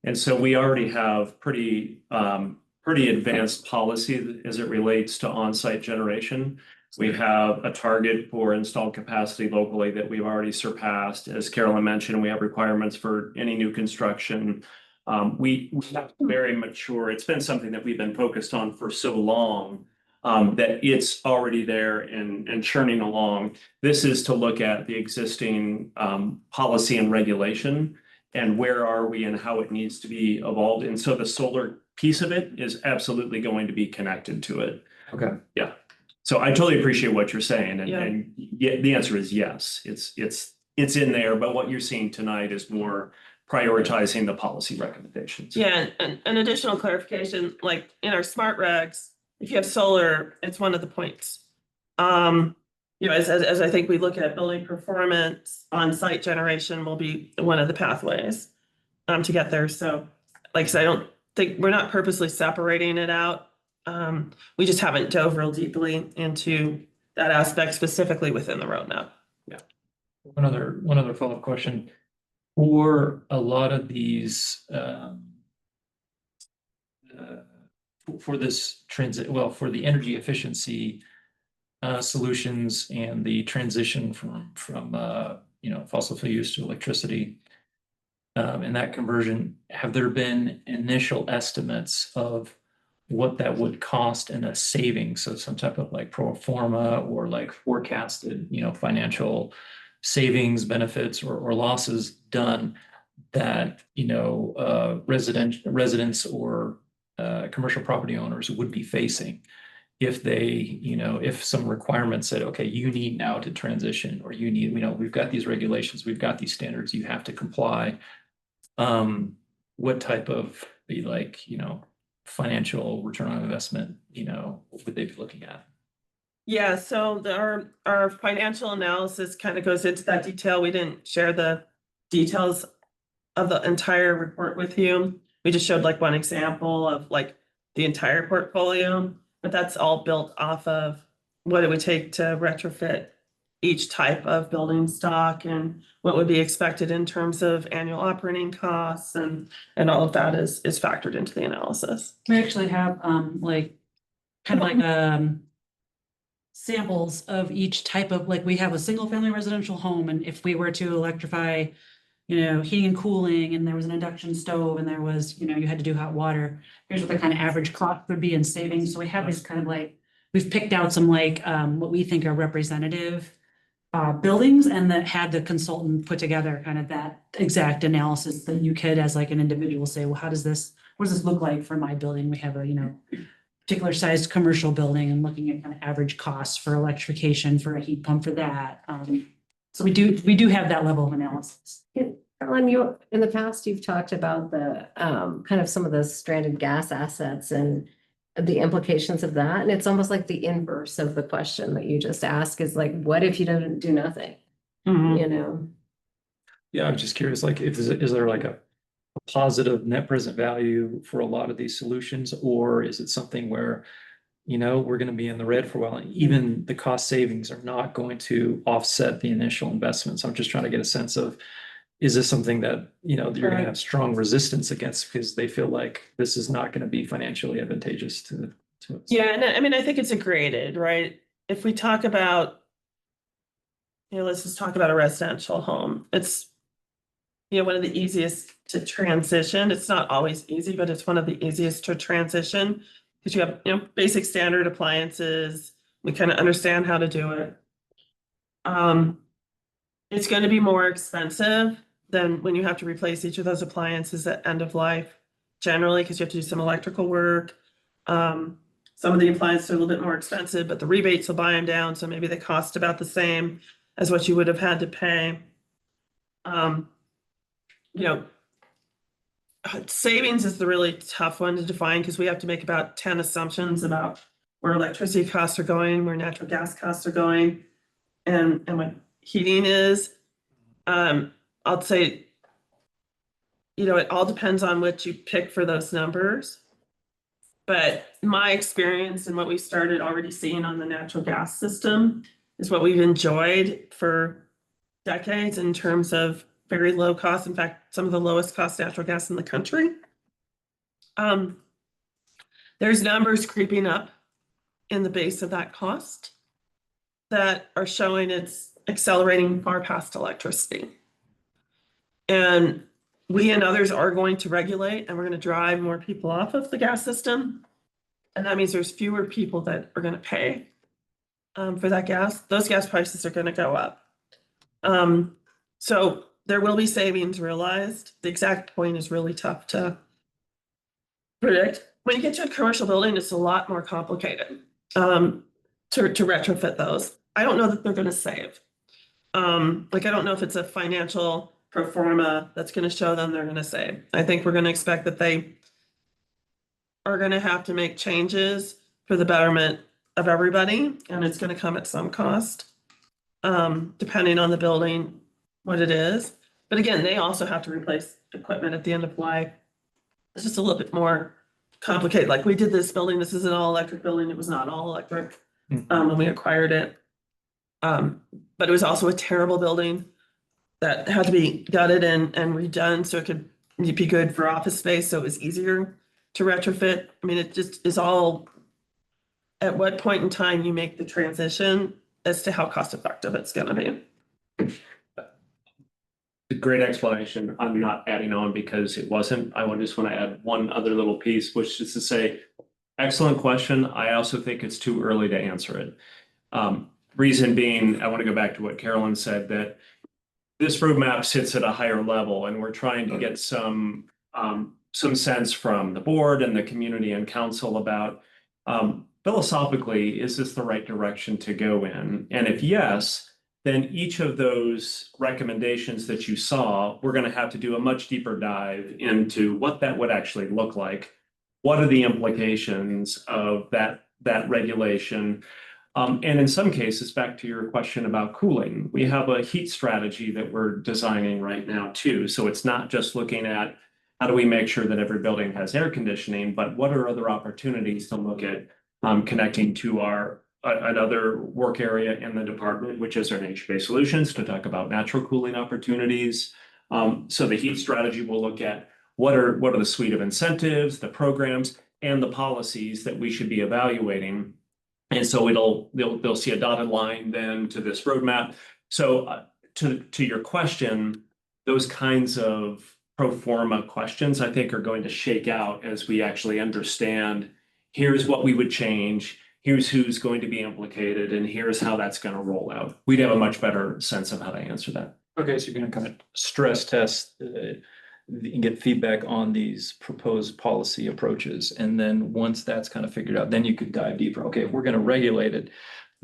And so we already have pretty advanced policy as it relates to on-site generation. We have a target for installed capacity locally that we've already surpassed. As Carolyn mentioned, we have requirements for any new construction. We have very mature, it's been something that we've been focused on for so long that it's already there and churning along. This is to look at the existing policy and regulation and where are we and how it needs to be evolved. And so the solar piece of it is absolutely going to be connected to it.
Okay.
So I totally appreciate what you're saying,
Yeah.
and yeah, the answer is yes, it's in there, but what you're seeing tonight is more prioritizing the policy recommendations.
Yeah, and an additional clarification, like in our smart regs, if you have solar, it's one of the points. You know, as I think we look at building performance, on-site generation will be one of the pathways to get there. So like I said, I don't think, we're not purposely separating it out. We just haven't dove real deeply into that aspect specifically within the roadmap.
One other follow-up question. For a lot of these, for this transit, well, for the energy efficiency solutions and the transition from you know, fossil fuel use to electricity, and that conversion, have there been initial estimates of what that would cost in a savings? So some type of like pro forma or like forecasted, you know, financial savings, benefits, or losses done that, you know, residents or commercial property owners would be facing if they, you know, if some requirements said, okay, you need now to transition, or you need, you know, we've got these regulations, we've got these standards, you have to comply. What type of, like, you know, financial return on investment, you know, would they be looking at?
Yeah, so our financial analysis kind of goes into that detail. We didn't share the details of the entire report with you. We just showed like one example of like the entire portfolio, but that's all built off of what it would take to retrofit each type of building stock and what would be expected in terms of annual operating costs, and all of that is factored into the analysis.
We actually have like kind of like samples of each type of, like, we have a single family residential home, and if we were to electrify, you know, heating and cooling, and there was an induction stove, and there was, you know, you had to do hot water, here's what the kind of average cost would be in savings. So we have these kind of like, we've picked out some like what we think are representative buildings, and that had the consultant put together kind of that exact analysis that you could, as like an individual, say, well, what does this look like for my building? We have a, you know, particular sized commercial building, and looking at kind of average costs for electrification, for a heat pump for that. So we do have that level of analysis.
Carolyn, you, in the past, you've talked about the kind of some of the stranded gas assets and the implications of that. And it's almost like the inverse of the question that you just asked is like, what if you don't do nothing? You know?
Yeah, I'm just curious, like, is there like a positive net present value for a lot of these solutions, or is it something where, you know, we're going to be in the red for a while, and even the cost savings are not going to offset the initial investments? I'm just trying to get a sense of, is this something that, you know, you're going to have strong resistance against because they feel like this is not going to be financially advantageous to us?
Yeah, and I mean, I think it's a graded, right? If we talk about, you know, let's just talk about a residential home. It's, you know, one of the easiest to transition. It's not always easy, but it's one of the easiest to transition because you have, you know, basic standard appliances. We kind of understand how to do it. It's going to be more expensive than when you have to replace each of those appliances at end of life, generally, because you have to do some electrical work. Some of the appliances are a little bit more expensive, but the rebates will buy them down, so maybe they cost about the same as what you would have had to pay. You know, savings is the really tough one to define because we have to make about 10 assumptions about where electricity costs are going, where natural gas costs are going, and what heating is. I'll say, you know, it all depends on what you pick for those numbers. But my experience and what we started already seeing on the natural gas system is what we've enjoyed for decades in terms of very low cost. In fact, some of the lowest cost natural gas in the country. There's numbers creeping up in the base of that cost that are showing it's accelerating far past electricity. And we and others are going to regulate, and we're going to drive more people off of the gas system. And that means there's fewer people that are going to pay for that gas. Those gas prices are going to go up. So there will be savings realized. The exact point is really tough to predict. when you get to a commercial building, it's a lot more complicated to retrofit those. I don't know that they're gonna save. Like, I don't know if it's a financial pro forma that's gonna show them they're gonna save. I think we're gonna expect that they are gonna have to make changes for the betterment of everybody, and it's gonna come at some cost. Depending on the building, what it is. But again, they also have to replace equipment at the end of life. It's just a little bit more complicated. Like, we did this building, this is an all electric building, it was not all electric when we acquired it. But it was also a terrible building that had to be gutted and redone so it could be good for office space, so it was easier to retrofit. I mean, it just is all, at what point in time you make the transition as to how cost effective it's gonna be.
A great explanation. I'm not adding on because it wasn't. I just want to add one other little piece, which is to say, excellent question. I also think it's too early to answer it. Reason being, I want to go back to what Carolyn said, that this roadmap sits at a higher level, and we're trying to get some sense from the board and the community and council about philosophically, is this the right direction to go in? And if yes, then each of those recommendations that you saw, we're going to have to do a much deeper dive into what that would actually look like. What are the implications of that regulation? And in some cases, back to your question about cooling, we have a heat strategy that we're designing right now too. So it's not just looking at how do we make sure that every building has air conditioning, but what are other opportunities to look at connecting to another work area in the department, which is our nature-based solutions, to talk about natural cooling opportunities. So the heat strategy will look at what are the suite of incentives, the programs, and the policies that we should be evaluating. And so they'll see a dotted line then to this roadmap. So to your question, those kinds of pro forma questions, I think, are going to shake out as we actually understand, here's what we would change, here's who's going to be implicated, and here's how that's going to roll out. We'd have a much better sense of how to answer that.
Okay, so you're gonna kind of stress test and get feedback on these proposed policy approaches. And then once that's kind of figured out, then you could dive deeper. Okay, if we're gonna regulate it,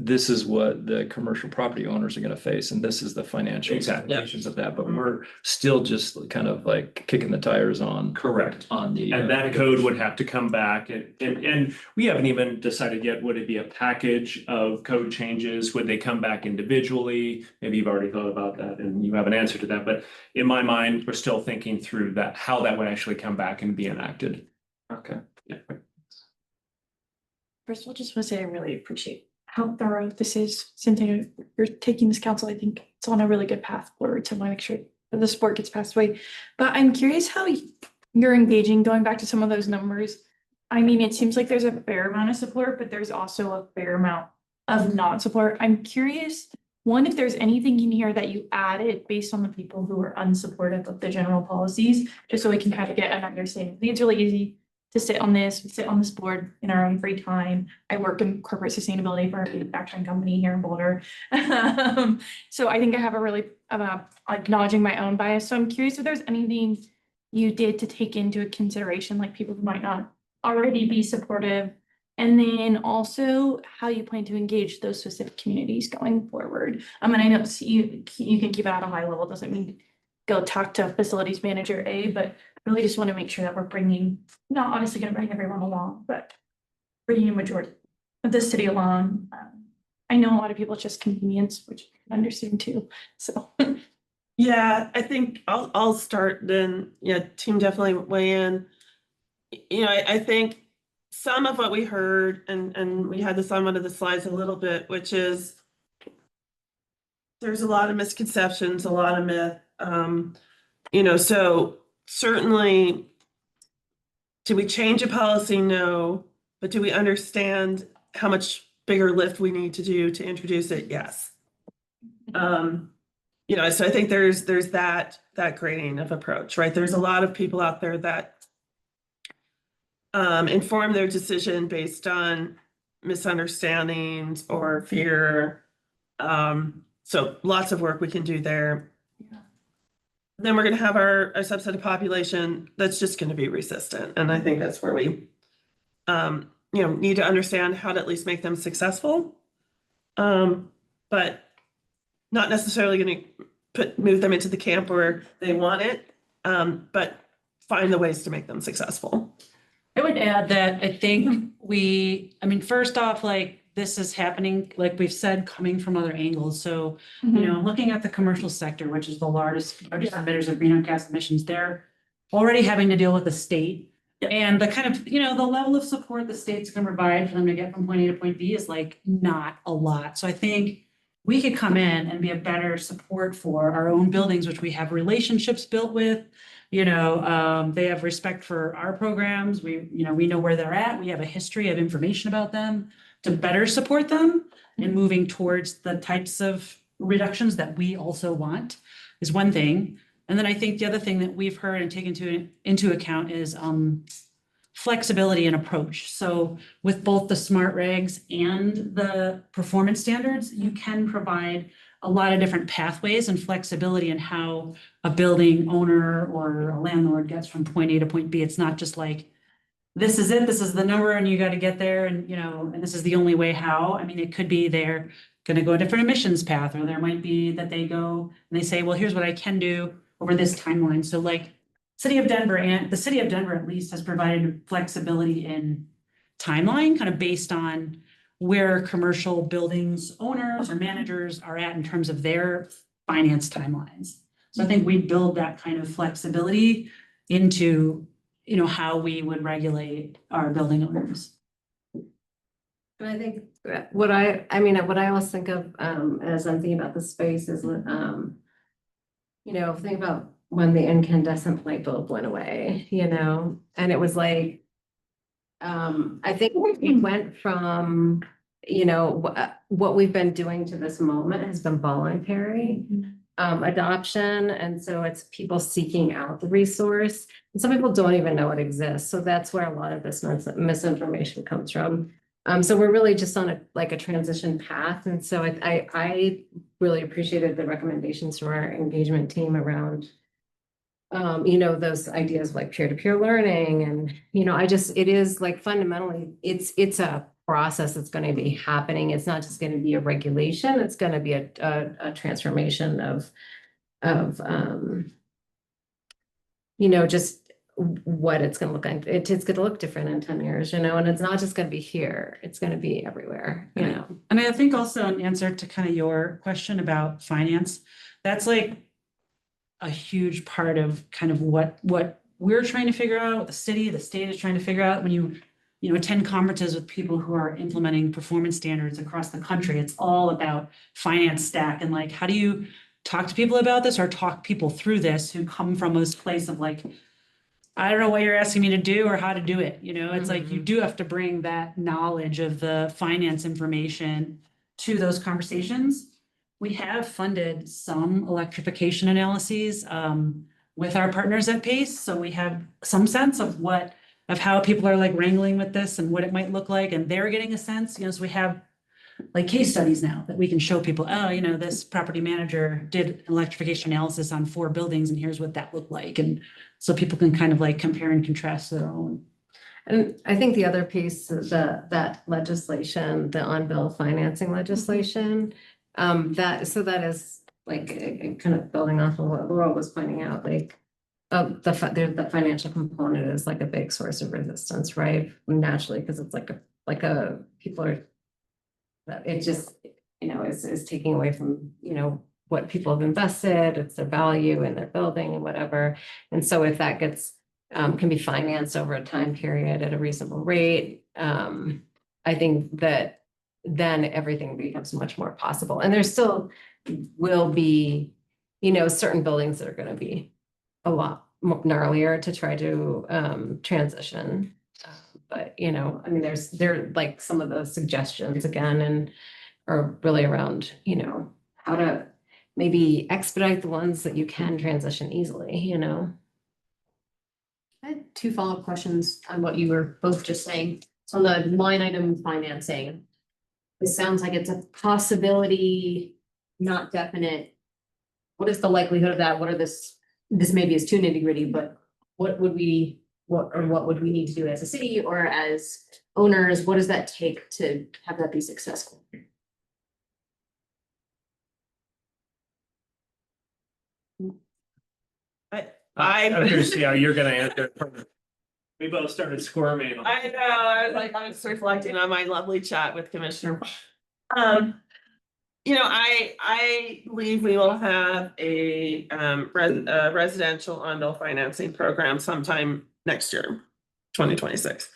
this is what the commercial property owners are gonna face, and this is the financial
Exactly.
implications of that. But we're still just kind of like kicking the tires on.
Correct.
On the.
And that code would have to come back, and we haven't even decided yet, would it be a package of code changes? Would they come back individually? Maybe you've already thought about that and you have an answer to that, but in my mind, we're still thinking through that, how that would actually come back and be enacted.
Okay.
Yeah.
First of all, just want to say I really appreciate how thorough this is. Cynthia, you're taking this council. I think it's on a really good path forward to make sure that the sport gets passed away. But I'm curious how you're engaging, going back to some of those numbers. I mean, it seems like there's a fair amount of support, but there's also a fair amount of not support. I'm curious, one, if there's anything in here that you added based on the people who are unsupportive of the general policies, just so we can kind of get an understanding. I think it's really easy to sit on this, we sit on this board in our own free time. I work in corporate sustainability for a manufacturing company here in Boulder. So I think I have a really, acknowledging my own bias. So I'm curious if there's anything you did to take into consideration, like people who might not already be supportive. And then also how you plan to engage those specific communities going forward. And I know you can keep it at a high level, doesn't mean go talk to facilities manager A, but really just want to make sure that we're bringing, not obviously going to bring everyone along, but bringing a majority of the city along. I know a lot of people, it's just convenience, which I can understand too, so.
Yeah, I think I'll start then. Yeah, team definitely weigh in. You know, I think some of what we heard, and we had this on one of the slides a little bit, which is there's a lot of misconceptions, a lot of myth. You know, so certainly, do we change a policy? No, but do we understand how much bigger lift we need to do to introduce it? Yes. You know, so I think there's that grading of approach, right? There's a lot of people out there that inform their decision based on misunderstandings or fear. So lots of work we can do there. Then we're going to have our subset of population that's just going to be resistant. And I think that's where we need to understand how to at least make them successful. But not necessarily going to move them into the camp where they want it, but find the ways to make them successful.
I would add that I think first off, like, this is happening, like we've said, coming from other angles. So, looking at the commercial sector, which is the largest emitters of greenhouse gas emissions, they're already having to deal with the state. And the kind of, the level of support the state's gonna provide for them to get from point A to point B is like not a lot. So I think we could come in and be a better support for our own buildings, which we have relationships built with. They have respect for our programs. We know where they're at. We have a history of information about them to better support them in moving towards the types of reductions that we also want is one thing. And then I think the other thing that we've heard and taken into account is flexibility and approach. So with both the smart regs and the performance standards, you can provide a lot of different pathways and flexibility in how a building owner or a landlord gets from point A to point B. It's not just like, this is it, this is the number, and you got to get there, and and this is the only way how. I mean, it could be they're going to go a different emissions path, or there might be that they go and they say, well, here's what I can do over this timeline. So like City of Denver, and the City of Denver at least has provided flexibility in timeline, kind of based on where commercial buildings owners or managers are at in terms of their finance timelines. So I think we build that kind of flexibility into how we would regulate our building owners.
And I think what I always think of as I'm thinking about the space is think about when the incandescent light bulb went away, and it was like I think we went from what we've been doing to this moment has been voluntary adoption, and so it's people seeking out the resource. And some people don't even know it exists, so that's where a lot of this misinformation comes from. So we're really just on a transition path, and so I really appreciated the recommendations from our engagement team around those ideas like peer-to-peer learning, and it is like fundamentally it's a process that's going to be happening. It's not just going to be a regulation, it's going to be a transformation of just what it's going to look like. It's going to look different in 10 years, and it's not just going to be here, it's going to be everywhere,
And I think also an answer to kind of your question about finance, that's like a huge part of kind of what we're trying to figure out, what the state is trying to figure out when you attend conferences with people who are implementing performance standards across the country. It's all about finance stack and like, how do you talk to people about this or talk people through this who come from this place of like, I don't know what you're asking me to do or how to do it. It's like you do have to bring that knowledge of the finance information to those conversations. We have funded some electrification analyses with our partners at PACE. So we have some sense of how people are like wrangling with this and what it might look like. And they're getting a sense, so we have like case studies now that we can show people, this property manager did electrification analysis on 4 buildings and here's what that looked like. And so people can kind of like compare and contrast their own.
And I think the other piece is that legislation, the on-bill financing legislation, that is like kind of building off of what Laurel was pointing out, like the financial component is like a big source of resistance, right? Naturally, because it's people are, it just, is taking away from, what people have invested, it's their value in their building and whatever. And so if that gets, can be financed over a time period at a reasonable rate, I think that then everything becomes much more possible. And there still will be, certain buildings that are going to be a lot more gnarlier to try to transition. But, there like some of those suggestions again, and are really around, how to maybe expedite the ones that you can transition easily,
I had 2 follow-up questions on what you were both just saying. So on the line item financing, it sounds like it's a possibility, not definite. What is the likelihood of that? What are this maybe is too nitty-gritty, but what would we what would we need to do as a city or as owners? What does that take to have that be successful?
I was gonna see how you're gonna answer. We both started squirming.
I know, I was reflecting on my lovely chat with Commissioner. You know, I believe we will have a residential on-bill financing program sometime next year, 2026.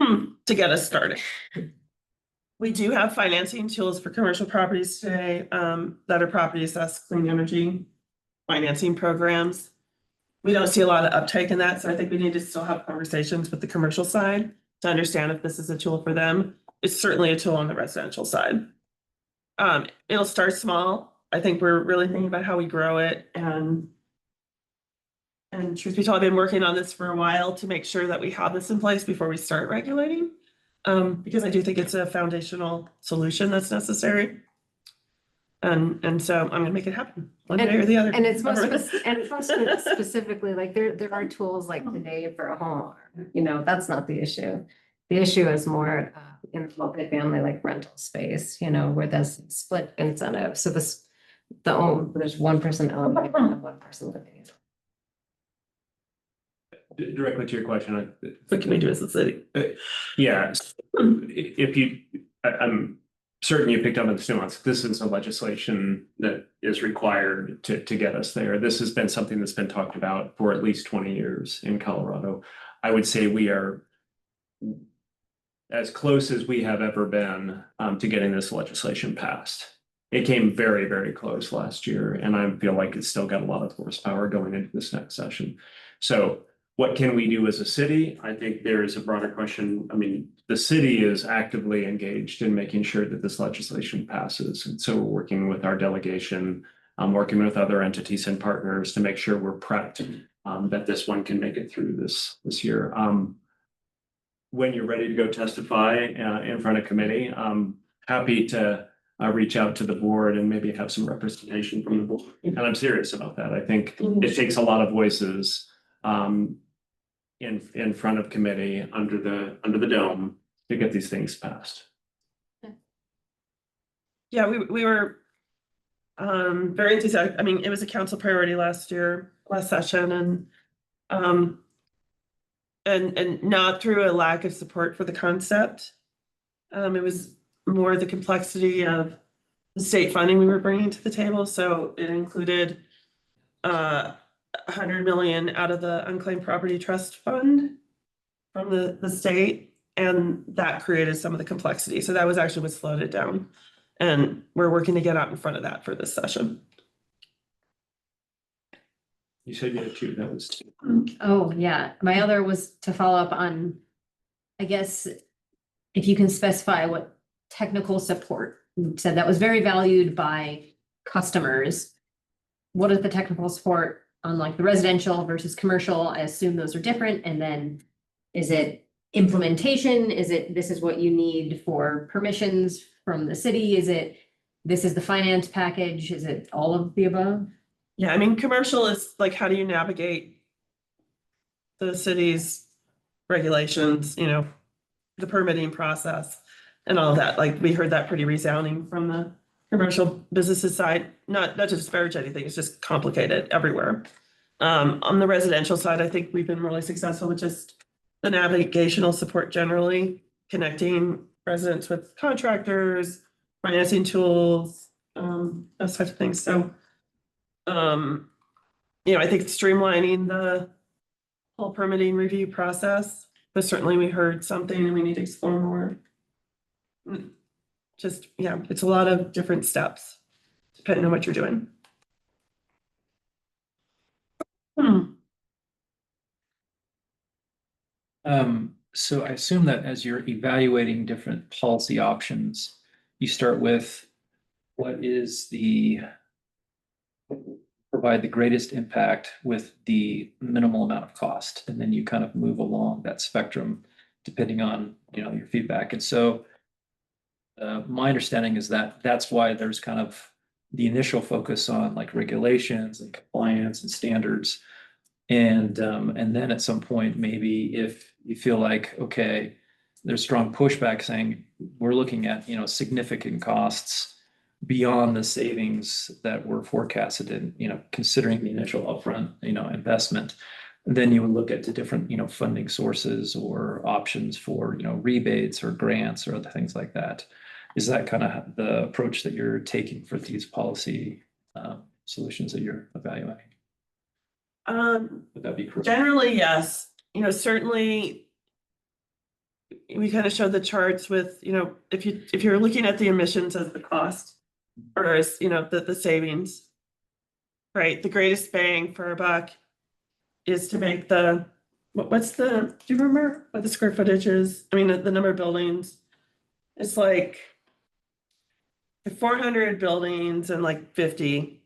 To get us started. We do have financing tools for commercial properties today, that are property assessed clean energy financing programs. We don't see a lot of uptake in that, so I think we need to still have conversations with the commercial side to understand if this is a tool for them. It's certainly a tool on the residential side. It'll start small. I think we're really thinking about how we grow it and truth be told, I've been working on this for a while to make sure that we have this in place before we start regulating. Because I do think it's a foundational solution that's necessary. And so I'm gonna make it happen one day or the other.
And it's most, specifically, like there are tools like today for a homeowner, you know, that's not the issue. The issue is more in multifamily like rental space, you know, where there's split incentive. So there's one person owning and one person living in it.
Directly to your question.
What can we do as a city?
Yeah, I'm certain you picked up on this nuance. This is a legislation that is required to get us there. This has been something that's been talked about for at least 20 years in Colorado. I would say we are as close as we have ever been to getting this legislation passed. It came very, very close last year, and I feel like it's still got a lot of horsepower going into this next session. So what can we do as a city? I think there is a broader question. I mean, the city is actively engaged in making sure that this legislation passes. And so we're working with our delegation, working with other entities and partners to make sure we're prepped that this one can make it through this year. When you're ready to go testify in front of committee, I'm happy to reach out to the board and maybe have some representation from the board. And I'm serious about that. I think it takes a lot of voices in front of committee under the dome to get these things passed.
Yeah, we were very enthusiastic. I mean, it was a council priority last session, and not through a lack of support for the concept. It was more the complexity of the state funding we were bringing to the table. So it included 100 million out of the unclaimed property trust fund from the state, and that created some of the complexity. So that was actually what slowed it down, and we're working to get out in front of that for this session.
You said you had two, that was two.
Oh, yeah. My other was to follow up on, I guess, if you can specify what technical support, you said that was very valued by customers. What is the technical support on like the residential versus commercial? I assume those are different. And then is it implementation? Is it, this is what you need for permissions from the city? Is it, this is the finance package? Is it all of the above?
Yeah, I mean, commercial is like, how do you navigate the city's regulations, you know, the permitting process and all of that? Like, we heard that pretty resounding from the commercial businesses side, not to disparage anything, it's just complicated everywhere. On the residential side, I think we've been really successful with just the navigational support generally, connecting residents with contractors, financing tools, those types of things. So, you know, I think streamlining the whole permitting review process, but certainly we heard something and we need to explore more. Just, yeah, it's a lot of different steps, depending on what you're doing.
So I assume that as you're evaluating different policy options, you start with what is provide the greatest impact with the minimal amount of cost, and then you kind of move along that spectrum depending on, you know, your feedback. And so my understanding is that that's why there's kind of the initial focus on like regulations and compliance and standards. And then at some point, maybe if you feel like, okay, there's strong pushback saying, we're looking at, you know, significant costs beyond the savings that were forecasted in, you know, considering the initial upfront, you know, investment. Then you would look at the different, you know, funding sources or options for, you know, rebates or grants or other things like that. Is that kind of the approach that you're taking for these policy solutions that you're evaluating? Would that be correct?
Generally, yes, you know, certainly. We kind of showed the charts with, you know, if you're looking at the emissions as the cost. Or as, you know, the savings. Right, the greatest bang for a buck. Is to make the, what's the, do you remember what the square footage is? I mean, the number of buildings. It's like. 400 buildings and like 50.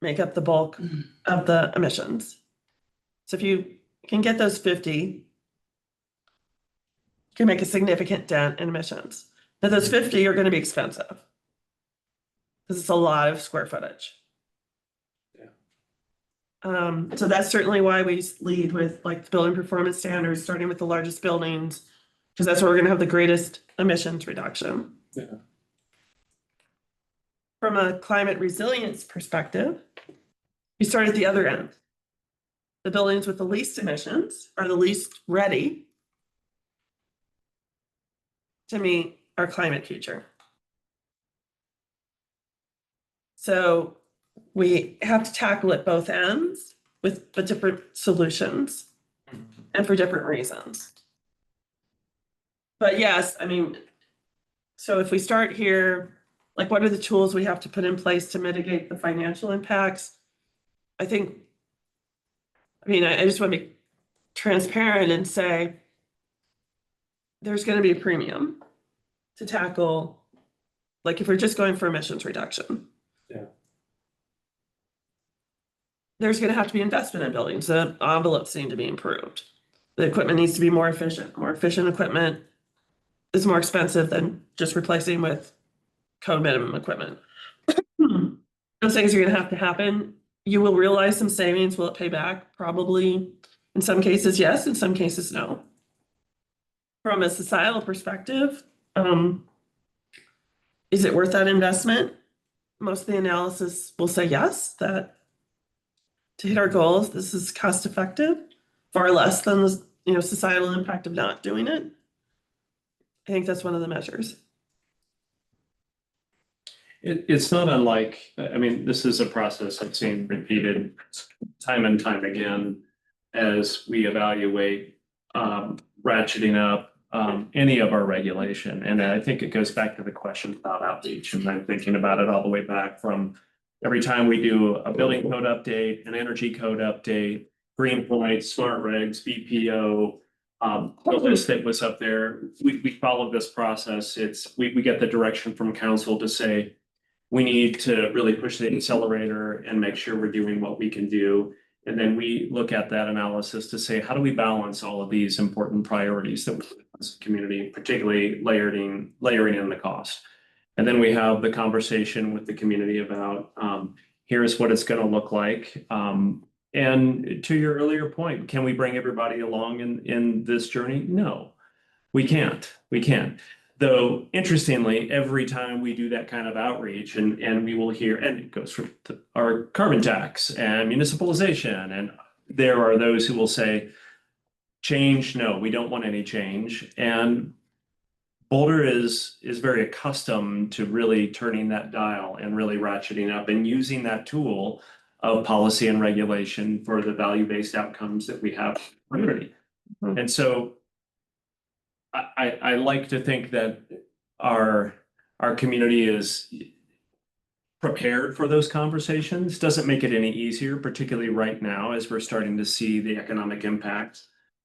Make up the bulk of the emissions. So if you can get those 50. You can make a significant dent in emissions. Now those 50 are going to be expensive. Because it's a lot of square footage. So that's certainly why we lead with like the building performance standards, starting with the largest buildings, because that's where we're going to have the greatest emissions reduction.
Yeah.
From a climate resilience perspective, we start at the other end. The buildings with the least emissions are the least ready to meet our climate future. So we have to tackle it both ends with the different solutions and for different reasons. But yes, I mean, so if we start here, like what are the tools we have to put in place to mitigate the financial impacts? I just want to be transparent and say there's going to be a premium to tackle, like if we're just going for emissions reduction.
Yeah.
There's going to have to be investment in buildings. The envelopes need to be improved. The equipment needs to be more efficient. More efficient equipment is more expensive than just replacing with code minimum equipment. Those things are going to have to happen. You will realize some savings. Will it pay back? Probably. In some cases, yes. In some cases, no. From a societal perspective, is it worth that investment? Most of the analysis will say yes, that to hit our goals, this is cost effective, far less than the, you know, societal impact of not doing it. I think that's one of the measures.
It's not unlike, I mean, this is a process I've seen repeated time and time again as we evaluate ratcheting up any of our regulation. And I think it goes back to the question about outreach, and I'm thinking about it all the way back from every time we do a building code update, an energy code update, green points, smart regs, BPO, the list that was up there, we follow this process. We get the direction from council to say, we need to really push the accelerator and make sure we're doing what we can do. And then we look at that analysis to say, how do we balance all of these important priorities that we as a community, particularly layering in the cost. And then we have the conversation with the community about here's what it's going to look like. And to your earlier point, can we bring everybody along in this journey? No, we can't. We can't. Though, interestingly, every time we do that kind of outreach and we will hear, and it goes for our carbon tax and municipalization, and there are those who will say, change, no, we don't want any change. And Boulder is very accustomed to really turning that dial and really ratcheting up and using that tool of policy and regulation for the value-based outcomes that we have in the community. And so I like to think that our community is prepared for those conversations. Doesn't make it any easier, particularly right now as we're starting to see the economic impact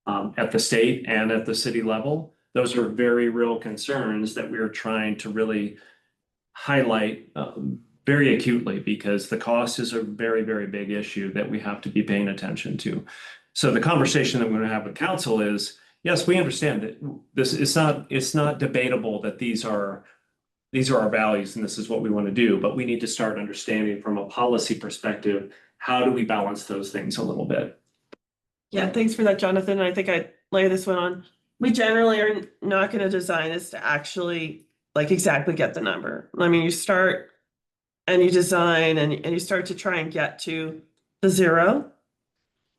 at the state and at the city level. Those are very real concerns that we are trying to really highlight very acutely, because the cost is a very, very big issue that we have to be paying attention to. So the conversation that we're going to have with council is, yes, we understand that this is it's not debatable that these are our values and this is what we want to do, but we need to start understanding from a policy perspective, how do we balance those things a little bit?
Yeah, thanks for that, Jonathan. I think I'd lay this one on. We generally are not gonna design this to actually like exactly get the number. I mean, you start and you design and you start to try and get to the zero.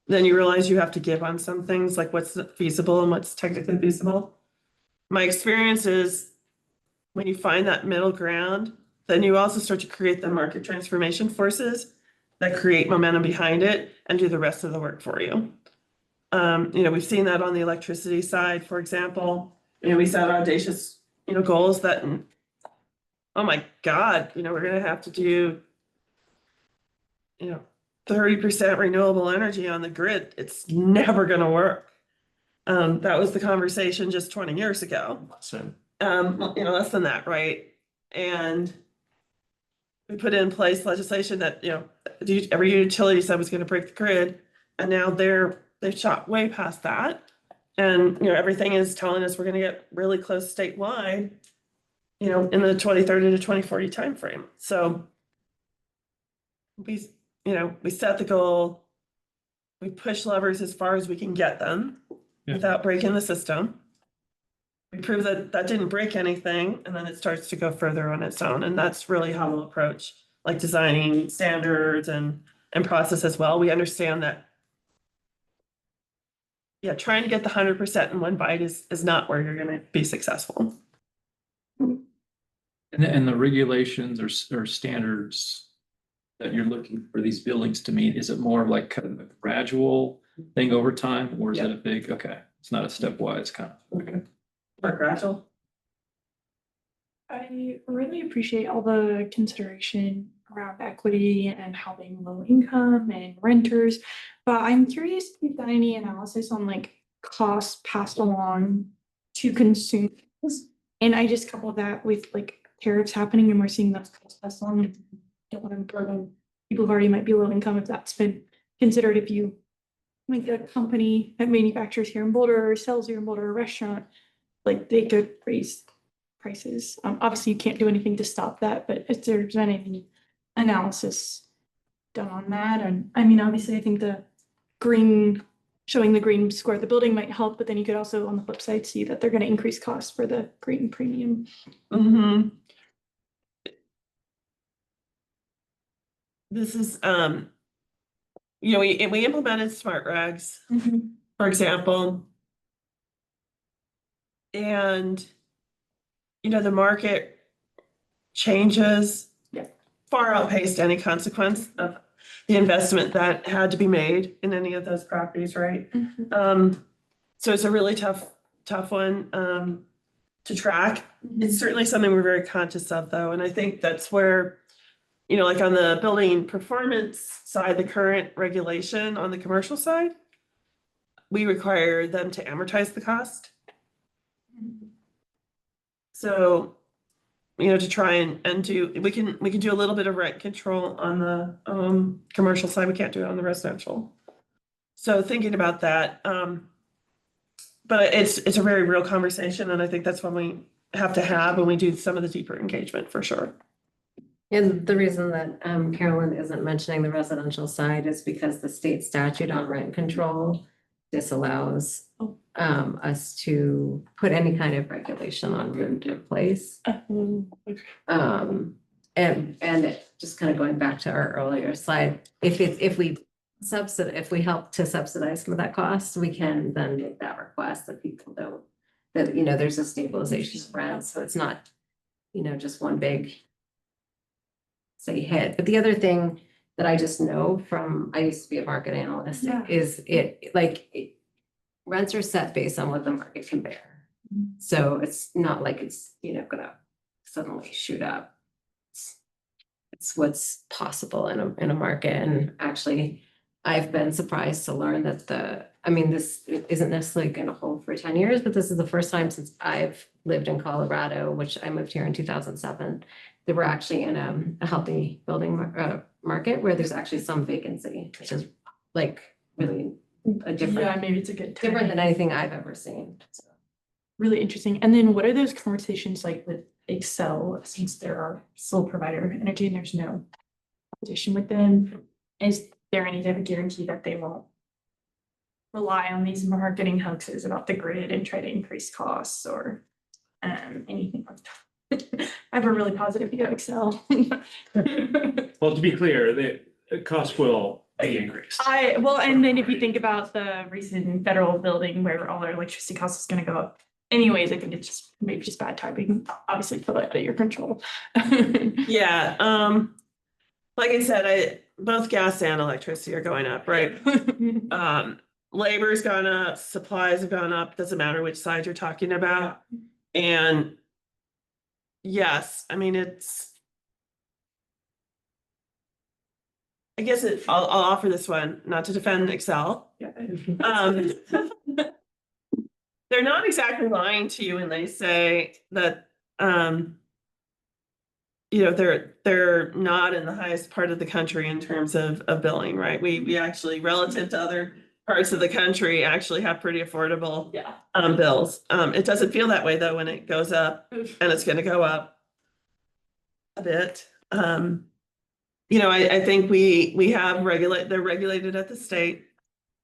Then you realize you have to give on some things, like what's feasible and what's technically feasible. My experience is when you find that middle ground, then you also start to create the market transformation forces that create momentum behind it and do the rest of the work for you. We've seen that on the electricity side, for example. We set audacious, goals that, oh my God, we're gonna have to do, 30% renewable energy on the grid. It's never gonna work. That was the conversation just 20 years ago.
So,
Less than that, right? And we put in place legislation that, every utility said was gonna break the grid, and now they've shot way past that. And, everything is telling us we're gonna get really close statewide, in the 2030 to 2040 timeframe. So we set the goal, we push levers as far as we can get them
Yeah.
without breaking the system. We prove that that didn't break anything, and then it starts to go further on its own. And that's really how we'll approach like designing standards and process as well. We understand that, yeah, trying to get the 100% in one bite is not where you're gonna be successful.
And the regulations or standards that you're looking for these buildings to meet, is it more like kind of a gradual thing over time, or is it a big, okay, it's not a stepwise kind of, okay.
More gradual.
I really appreciate all the consideration around equity and housing low income and renters. But I'm curious if you've done any analysis on like costs passed along to consumers. And I just couple that with like tariffs happening and we're seeing those costs passed along. Don't want to burden people who already might be low income if that's been considered. If you like a company that manufactures here in Boulder or sells here in Boulder, a restaurant, like they could raise prices. Obviously you can't do anything to stop that, but if there's any analysis done on that, and I mean, obviously I think showing the green square of the building might help, but then you could also on the flip side see that they're going to increase costs for the green premium.
Mm-hmm. This is, we implemented smart regs, for example. And, the market changes far outpaced any consequence of the investment that had to be made in any of those properties, right? So it's a really tough one to track. It's certainly something we're very conscious of, though, and I think that's where, like on the building performance side, the current regulation on the commercial side, we require them to amortize the cost. So, to try and do, we can do a little bit of rent control on the commercial side. We can't do it on the residential. So thinking about that, but it's a very real conversation, and I think that's when we have to have when we do some of the deeper engagement for sure.
And the reason that Carolyn isn't mentioning the residential side is because the state statute on rent control disallows us to put any kind of regulation on rent in place. And just kind of going back to our earlier slide, if we help to subsidize some of that cost, we can then make that request that people don't, that, there's a stabilization of rent, so it's not, just one big hit. But the other thing that I just know from, I used to be a market analyst, is rents are set based on what the market can bear. So it's not like it's, gonna suddenly shoot up. It's what's possible in a market. And actually, I've been surprised to learn that this isn't necessarily gonna hold for 10 years, but this is the first time since I've lived in Colorado, which I moved here in 2007, that we're actually in a healthy building market where there's actually some vacancy, which is like really a different,
Maybe it's a good
different than anything I've ever seen. So.
Really interesting. And then what are those conversations like with Excel, since they're our sole provider of energy and there's no competition with them? Is there any type of guarantee that they won't rely on these marketing hoaxes about the grid and try to increase costs or anything like that. I have a really positive view of Excel.
Well, to be clear, the cost will be increased.
Well, and then if you think about the recent federal building where all our electricity costs is gonna go up. Anyways, I think it's just maybe just bad timing, obviously feel out of your control.
Yeah, like I said, both gas and electricity are going up, right? Labor's gone up, supplies have gone up, doesn't matter which side you're talking about. And yes, I mean, I guess I'll offer this one, not to defend Excel. Um, they're not exactly lying to you when they say that, they're not in the highest part of the country in terms of billing, right? We actually, relative to other parts of the country, actually have pretty affordable bills. It doesn't feel that way though when it goes up, and it's gonna go up a bit. I think we have they're regulated at the state.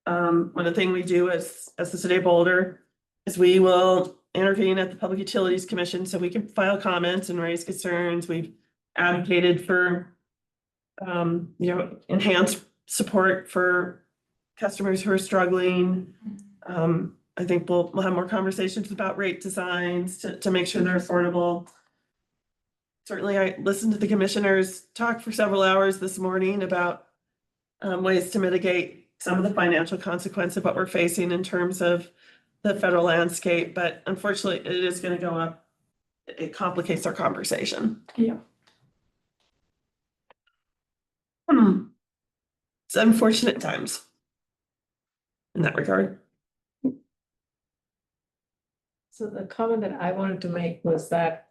One of the things we do as the city of Boulder is we will intervene at the Public Utilities Commission so we can file comments and raise concerns. We've advocated for enhanced support for customers who are struggling. I think we'll have more conversations about rate designs to make sure they're affordable. Certainly, I listened to the commissioners talk for several hours this morning about ways to mitigate some of the financial consequence of what we're facing in terms of the federal landscape, but unfortunately, it is going to go up. It complicates our conversation.
Yeah.
It's unfortunate times in that regard.
So the comment that I wanted to make was that,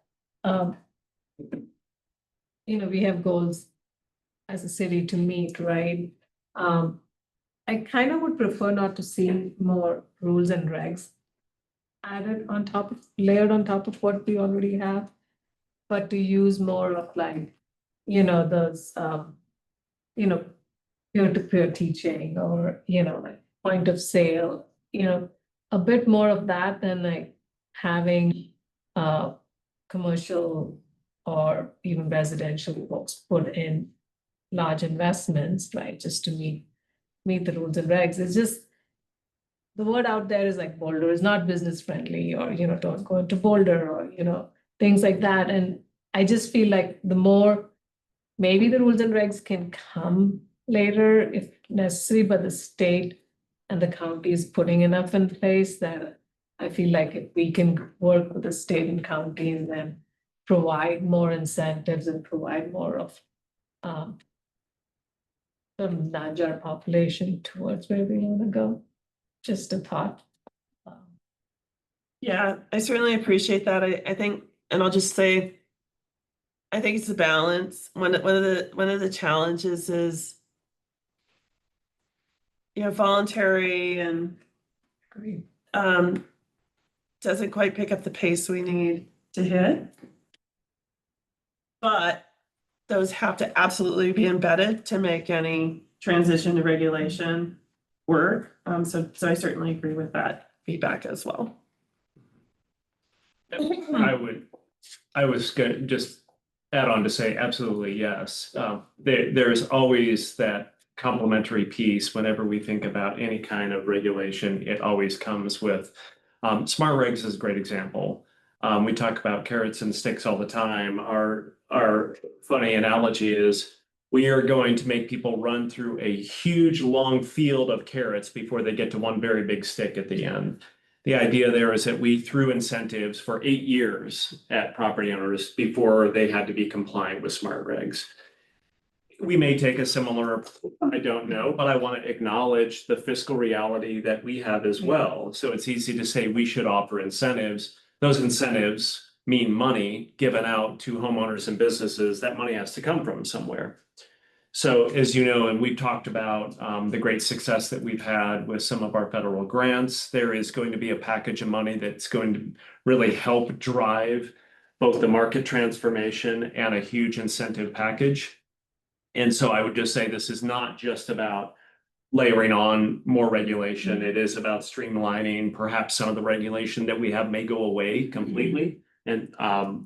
we have goals as a city to meet, right? I kind of would prefer not to see more rules and regs layered on top of what we already have, but to use more of like, those, peer-to-peer teaching or, like point of sale, a bit more of that than like having commercial or even residential folks put in large investments, right, just to meet the rules and regs. It's just, the word out there is like Boulder is not business friendly, or, don't go into Boulder, or, things like that. And I just feel like the more, maybe the rules and regs can come later if necessary, but the state and the county is putting enough in place that I feel like if we can work with the state and county and then provide more incentives and provide more of sort of nudge our population towards where we want to go. Just a thought.
Yeah, I certainly appreciate that. I think, and I'll just say, I think it's a balance. One of the challenges is, voluntary and
Agreed.
Doesn't quite pick up the pace we need to hit. But those have to absolutely be embedded to make any transition to regulation work. So I certainly agree with that feedback as well.
I was gonna just add on to say absolutely yes. There's always that complementary piece whenever we think about any kind of regulation. It always comes with smart regs is a great example. We talk about carrots and sticks all the time. Our funny analogy is we are going to make people run through a huge long field of carrots before they get to one very big stick at the end. The idea there is that we threw incentives for 8 years at property owners before they had to be compliant with smart regs. We may take a similar, I don't know, but I want to acknowledge the fiscal reality that we have as well. So it's easy to say we should offer incentives. Those incentives mean money given out to homeowners and businesses. That money has to come from somewhere. So as you know, and we've talked about the great success that we've had with some of our federal grants, there is going to be a package of money that's going to really help drive both the market transformation and a huge incentive package. And so I would just say this is not just about layering on more regulation. It is about streamlining. Perhaps some of the regulation that we have may go away completely. And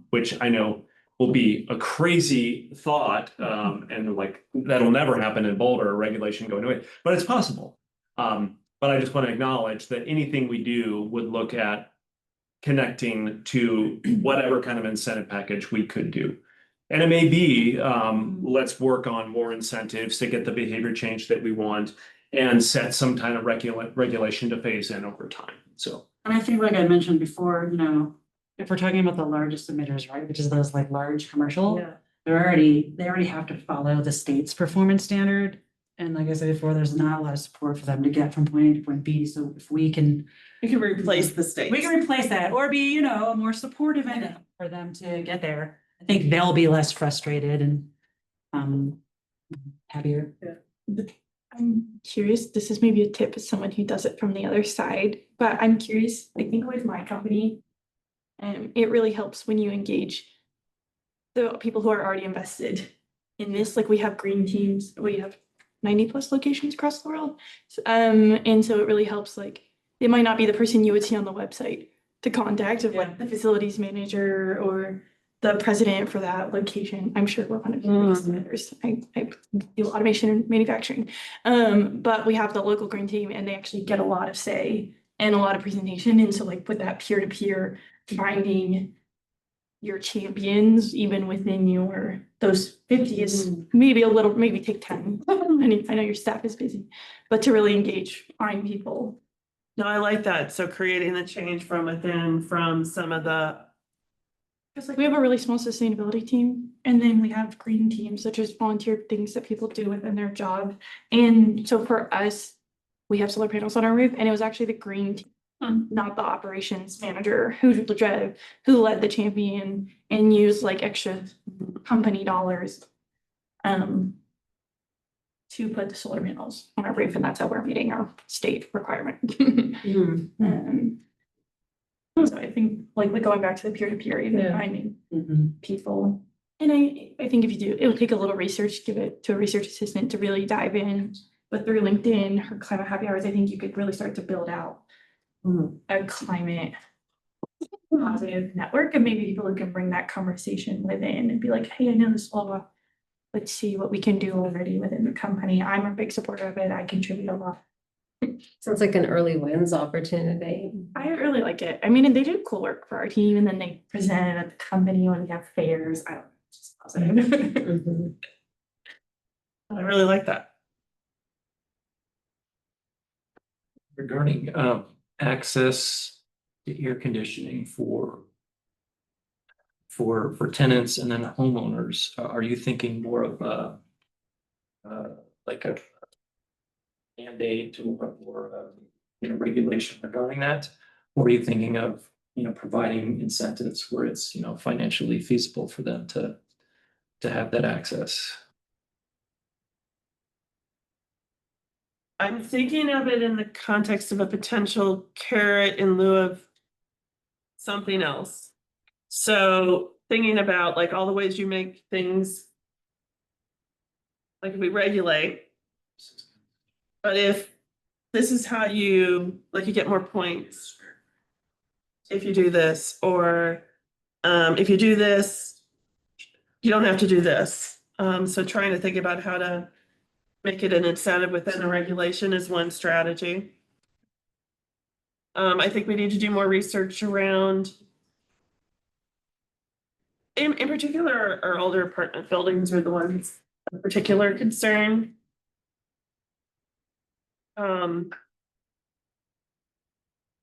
which I know will be a crazy thought. And like that'll never happen in Boulder, regulation going away, but it's possible. But I just want to acknowledge that anything we do would look at connecting to whatever kind of incentive package we could do. And it may be, let's work on more incentives to get the behavior change that we want and set some kind of regulation to phase in over time. So.
And I think like I mentioned before, you know, if we're talking about the largest emitters, right, which is those like large commercial.
Yeah.
They already have to follow the state's performance standard. And like I said before, there's not a lot of support for them to get from point A to point B. So if we can
replace the state.
we can replace that or be, you know, a more supportive end for them to get there. I think they'll be less frustrated and happier.
I'm curious, this is maybe a tip as someone who does it from the other side, but I'm curious, I think with my company, it really helps when you engage the people who are already invested in this. Like we have green teams, we have 90+ locations across the world. And so it really helps, like, it might not be the person you would see on the website to contact of like the facilities manager or the president for that location. I'm sure we're one of the biggest vendors. I do automation and manufacturing. But we have the local green team and they actually get a lot of say and a lot of presentation. And so like with that peer-to-peer finding your champions, even within your, those 50 is maybe a little, maybe take 10. I know your staff is busy, but to really engage, find people.
No, I like that. So creating the change from within, from some of the,
Because like we have a really small sustainability team and then we have green teams, such as volunteer things that people do within their job. And so for us, we have solar panels on our roof and it was actually the green team, not the operations manager who led the champion and used like extra company dollars to put the solar panels on our roof, and that's how we're meeting our state requirement. So I think like going back to the peer-to-peer, even finding people. And I think if you do, it'll take a little research, give it to a research assistant to really dive in. But through LinkedIn or Climate Happy Hours, I think you could really start to build out a climate positive network and maybe people who can bring that conversation within and be like, hey, I know this law. Let's see what we can do already within the company. I'm a big supporter of it. I contribute a lot.
Sounds like an early wins opportunity.
I really like it. I mean, and they do cool work for our team and then they present it at the company when we have fairs. I don't know, it's just positive.
I really like that.
Regarding access to air conditioning for tenants and then homeowners, are you thinking more of like a mandate or regulation regarding that? Or are you thinking of, providing incentives where it's, financially feasible for them to have that access?
I'm thinking of it in the context of a potential carrot in lieu of something else. So thinking about like all the ways you make things, like if we regulate, but if this is how you, like you get more points if you do this, or if you do this, you don't have to do this. So trying to think about how to make it an incentive within a regulation is one strategy. I think we need to do more research around, in particular, our older apartment buildings are the ones of particular concern.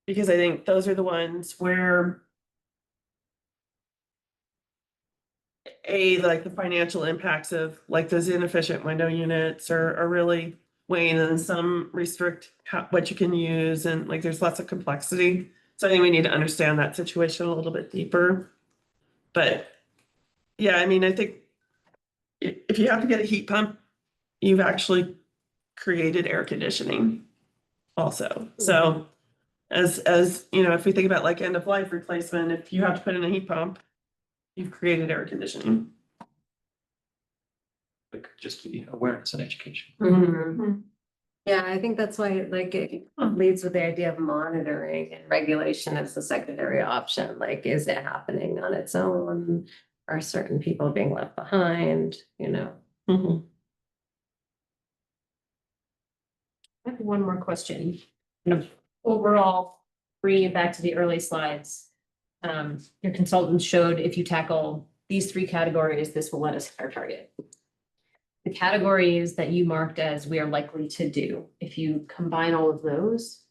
Because I think those are the ones where like the financial impacts of like those inefficient window units are really weighing, and some restrict what you can use, and like there's lots of complexity. So I think we need to understand that situation a little bit deeper. But yeah, I mean, I think if you have to get a heat pump, you've actually created air conditioning also. So as if we think about like end of life replacement, if you have to put in a heat pump, you've created air conditioning.
Like just the awareness and education.
Yeah, I think that's why, like, it leads with the idea of monitoring and regulation as the secondary option. Like, is it happening on its own? Are certain people being left behind, you know?
Mhm.
I have one more question. Kind of overall, bringing it back to the early slides. Your consultants showed if you tackle these three categories, this will let us hit our target. The categories that you marked as we are likely to do, if you combine all of those,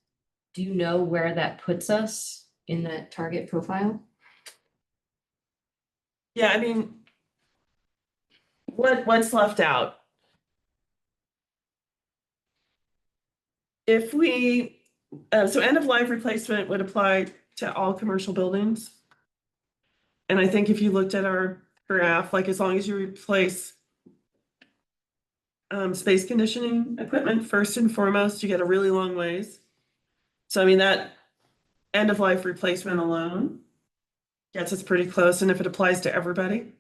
do you know where that puts us in that target profile?
Yeah, I mean, what's left out? If we, so end of life replacement would apply to all commercial buildings. And I think if you looked at our graph, like as long as you replace space conditioning equipment first and foremost, you get a really long ways. So I mean, that end of life replacement alone gets us pretty close. And if it applies to everybody,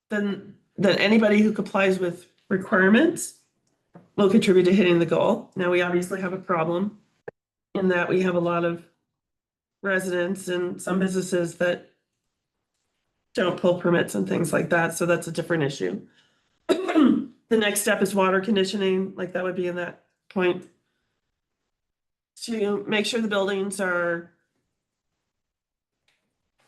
then anybody who complies with requirements will contribute to hitting the goal. Now, we obviously have a problem in that we have a lot of residents and some businesses that don't pull permits and things like that, so that's a different issue. The next step is water conditioning, like that would be in that point. To make sure the buildings are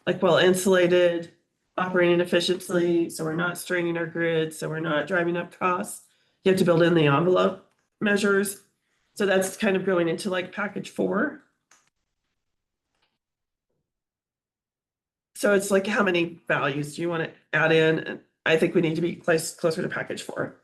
like well insulated, operating efficiently, so we're not straining our grid, so we're not driving up costs. You have to build in the envelope measures. So that's kind of going into like package 4. So it's like, how many values do you want to add in? And I think we need to be closer to package 4.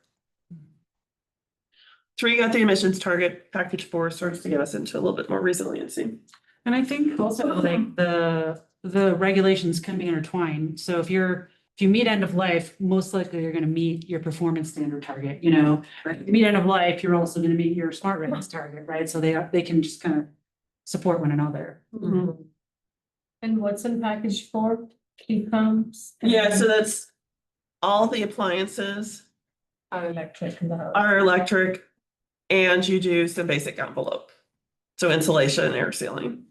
3 got the emissions target, package 4 starts to get us into a little bit more resiliency.
And I think also like the regulations can be intertwined. So if you meet end of life, most likely you're gonna meet your performance standard target, you know? If you meet end of life, you're also gonna meet your smart readiness target, right? So they can just kind of support one another.
Mhm.
And what's in package 4? Heat pumps?
Yeah, so that's all the appliances
Are electric in the house.
are electric and you do some basic envelope. So insulation and air sealing.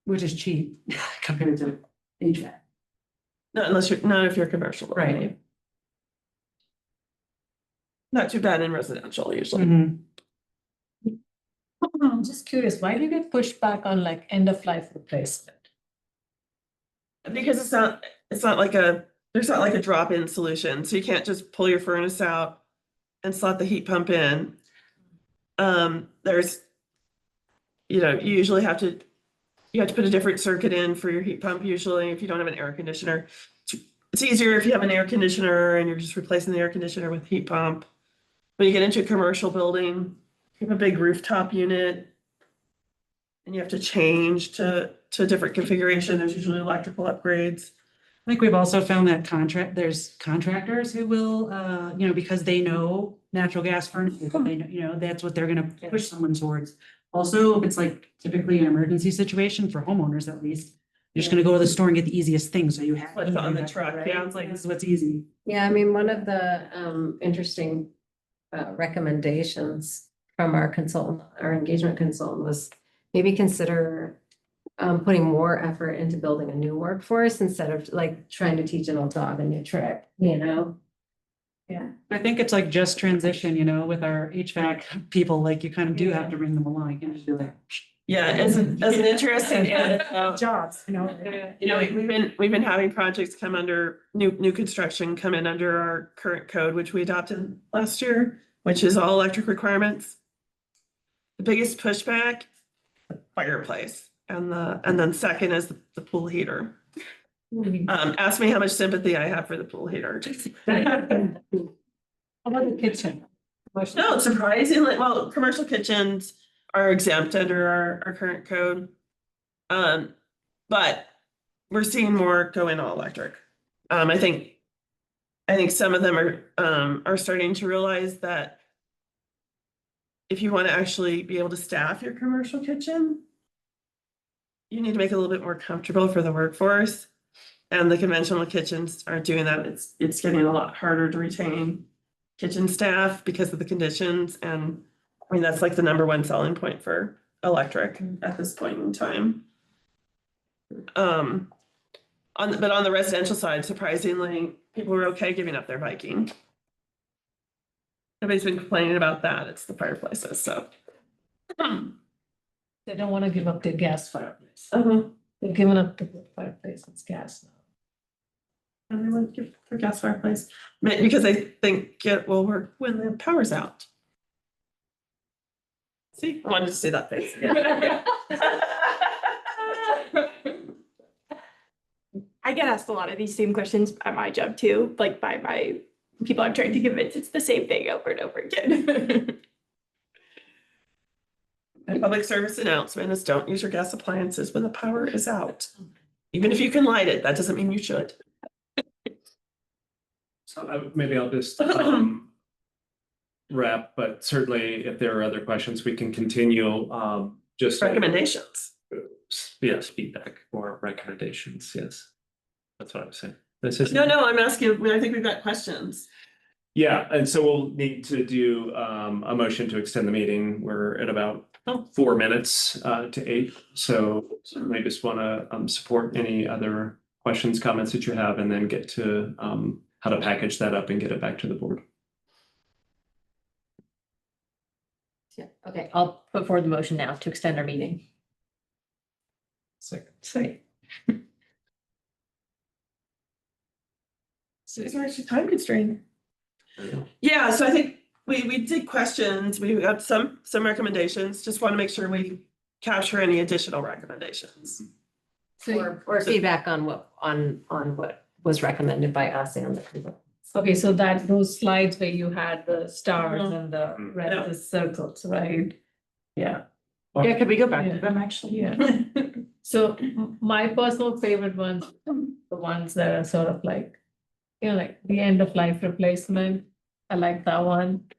Which is cheap compared to HVAC.
Not if you're commercial.
Right.
Not too bad in residential usually.
Mhm.
I'm just curious, why do you get pushed back on like end of life replacement?
Because it's not like there's not like a drop-in solution, so you can't just pull your furnace out and slot the heat pump in. There's, you usually have to put a different circuit in for your heat pump usually if you don't have an air conditioner. It's easier if you have an air conditioner and you're just replacing the air conditioner with heat pump. When you get into a commercial building, you have a big rooftop unit and you have to change to a different configuration. There's usually electrical upgrades.
I think we've also found that there's contractors who will, because they know natural gas furnaces, they know, that's what they're gonna push someone towards. Also, if it's like typically an emergency situation for homeowners at least, you're just gonna go to the store and get the easiest thing, so you have.
What's on the truck,
right?
yeah.
It's like, this is what's easy.
Yeah, I mean, one of the interesting recommendations from our consultant, our engagement consultant was maybe consider putting more effort into building a new workforce instead of like trying to teach an old dog a new trick, you know?
Yeah.
I think it's like just transition, with our HVAC people, like you kind of do have to bring them along, you can just be like.
Yeah, as an interesting anecdote,
Jobs,
we've been having projects come under new construction come in under our current code, which we adopted last year, which is all electric requirements. The biggest pushback, the fireplace, and then second is the pool heater. Ask me how much sympathy I have for the pool heater.
How about the kitchen?
No, surprisingly, well, commercial kitchens are exempt under our current code. But we're seeing more go in all electric. I think some of them are starting to realize that if you want to actually be able to staff your commercial kitchen, you need to make it a little bit more comfortable for the workforce. And the conventional kitchens aren't doing that. It's getting a lot harder to retain kitchen staff because of the conditions, and I mean, that's like the number one selling point for electric at this point in time. But on the residential side, surprisingly, people were okay giving up their biking. Nobody's been complaining about that. It's the fireplaces, so.
They don't want to give up their gas fireplace.
Uh-huh.
They've given up the fireplace, it's gas now.
And they want to give their gas fireplace, because they think it will work when the power's out. See, I wanted to see that face.
I get asked a lot of these same questions at my job too, like by my people I'm trying to convince it's the same thing over and over again.
A public service announcement is don't use your gas appliances when the power is out. Even if you can light it, that doesn't mean you should.
So maybe I'll just wrap, but certainly if there are other questions, we can continue just.
Recommendations.
Yes, feedback or recommendations, yes. That's what I was saying. This is.
No, I'm asking, I think we've got questions.
Yeah, and so we'll need to do a motion to extend the meeting. We're at about 4 minutes to 8. So certainly just want to support any other questions, comments that you have, and then get to how to package that up and get it back to the board.
Yeah, okay, I'll put forward the motion now to extend our meeting.
Second.
Say. Is there actually time constraint? Yeah, so I think we did questions, we got some recommendations, just want to make sure we capture any additional recommendations.
Or feedback on what was recommended by us and the people.
Okay, so that those slides where you had the stars
Mhm.
and the
Mhm.
red the circles, right? Yeah.
Yeah, could we go back
Yeah.
to them actually?
Yeah. So my personal favorite ones, the ones that are sort of like, like the end of life replacement. I like that one.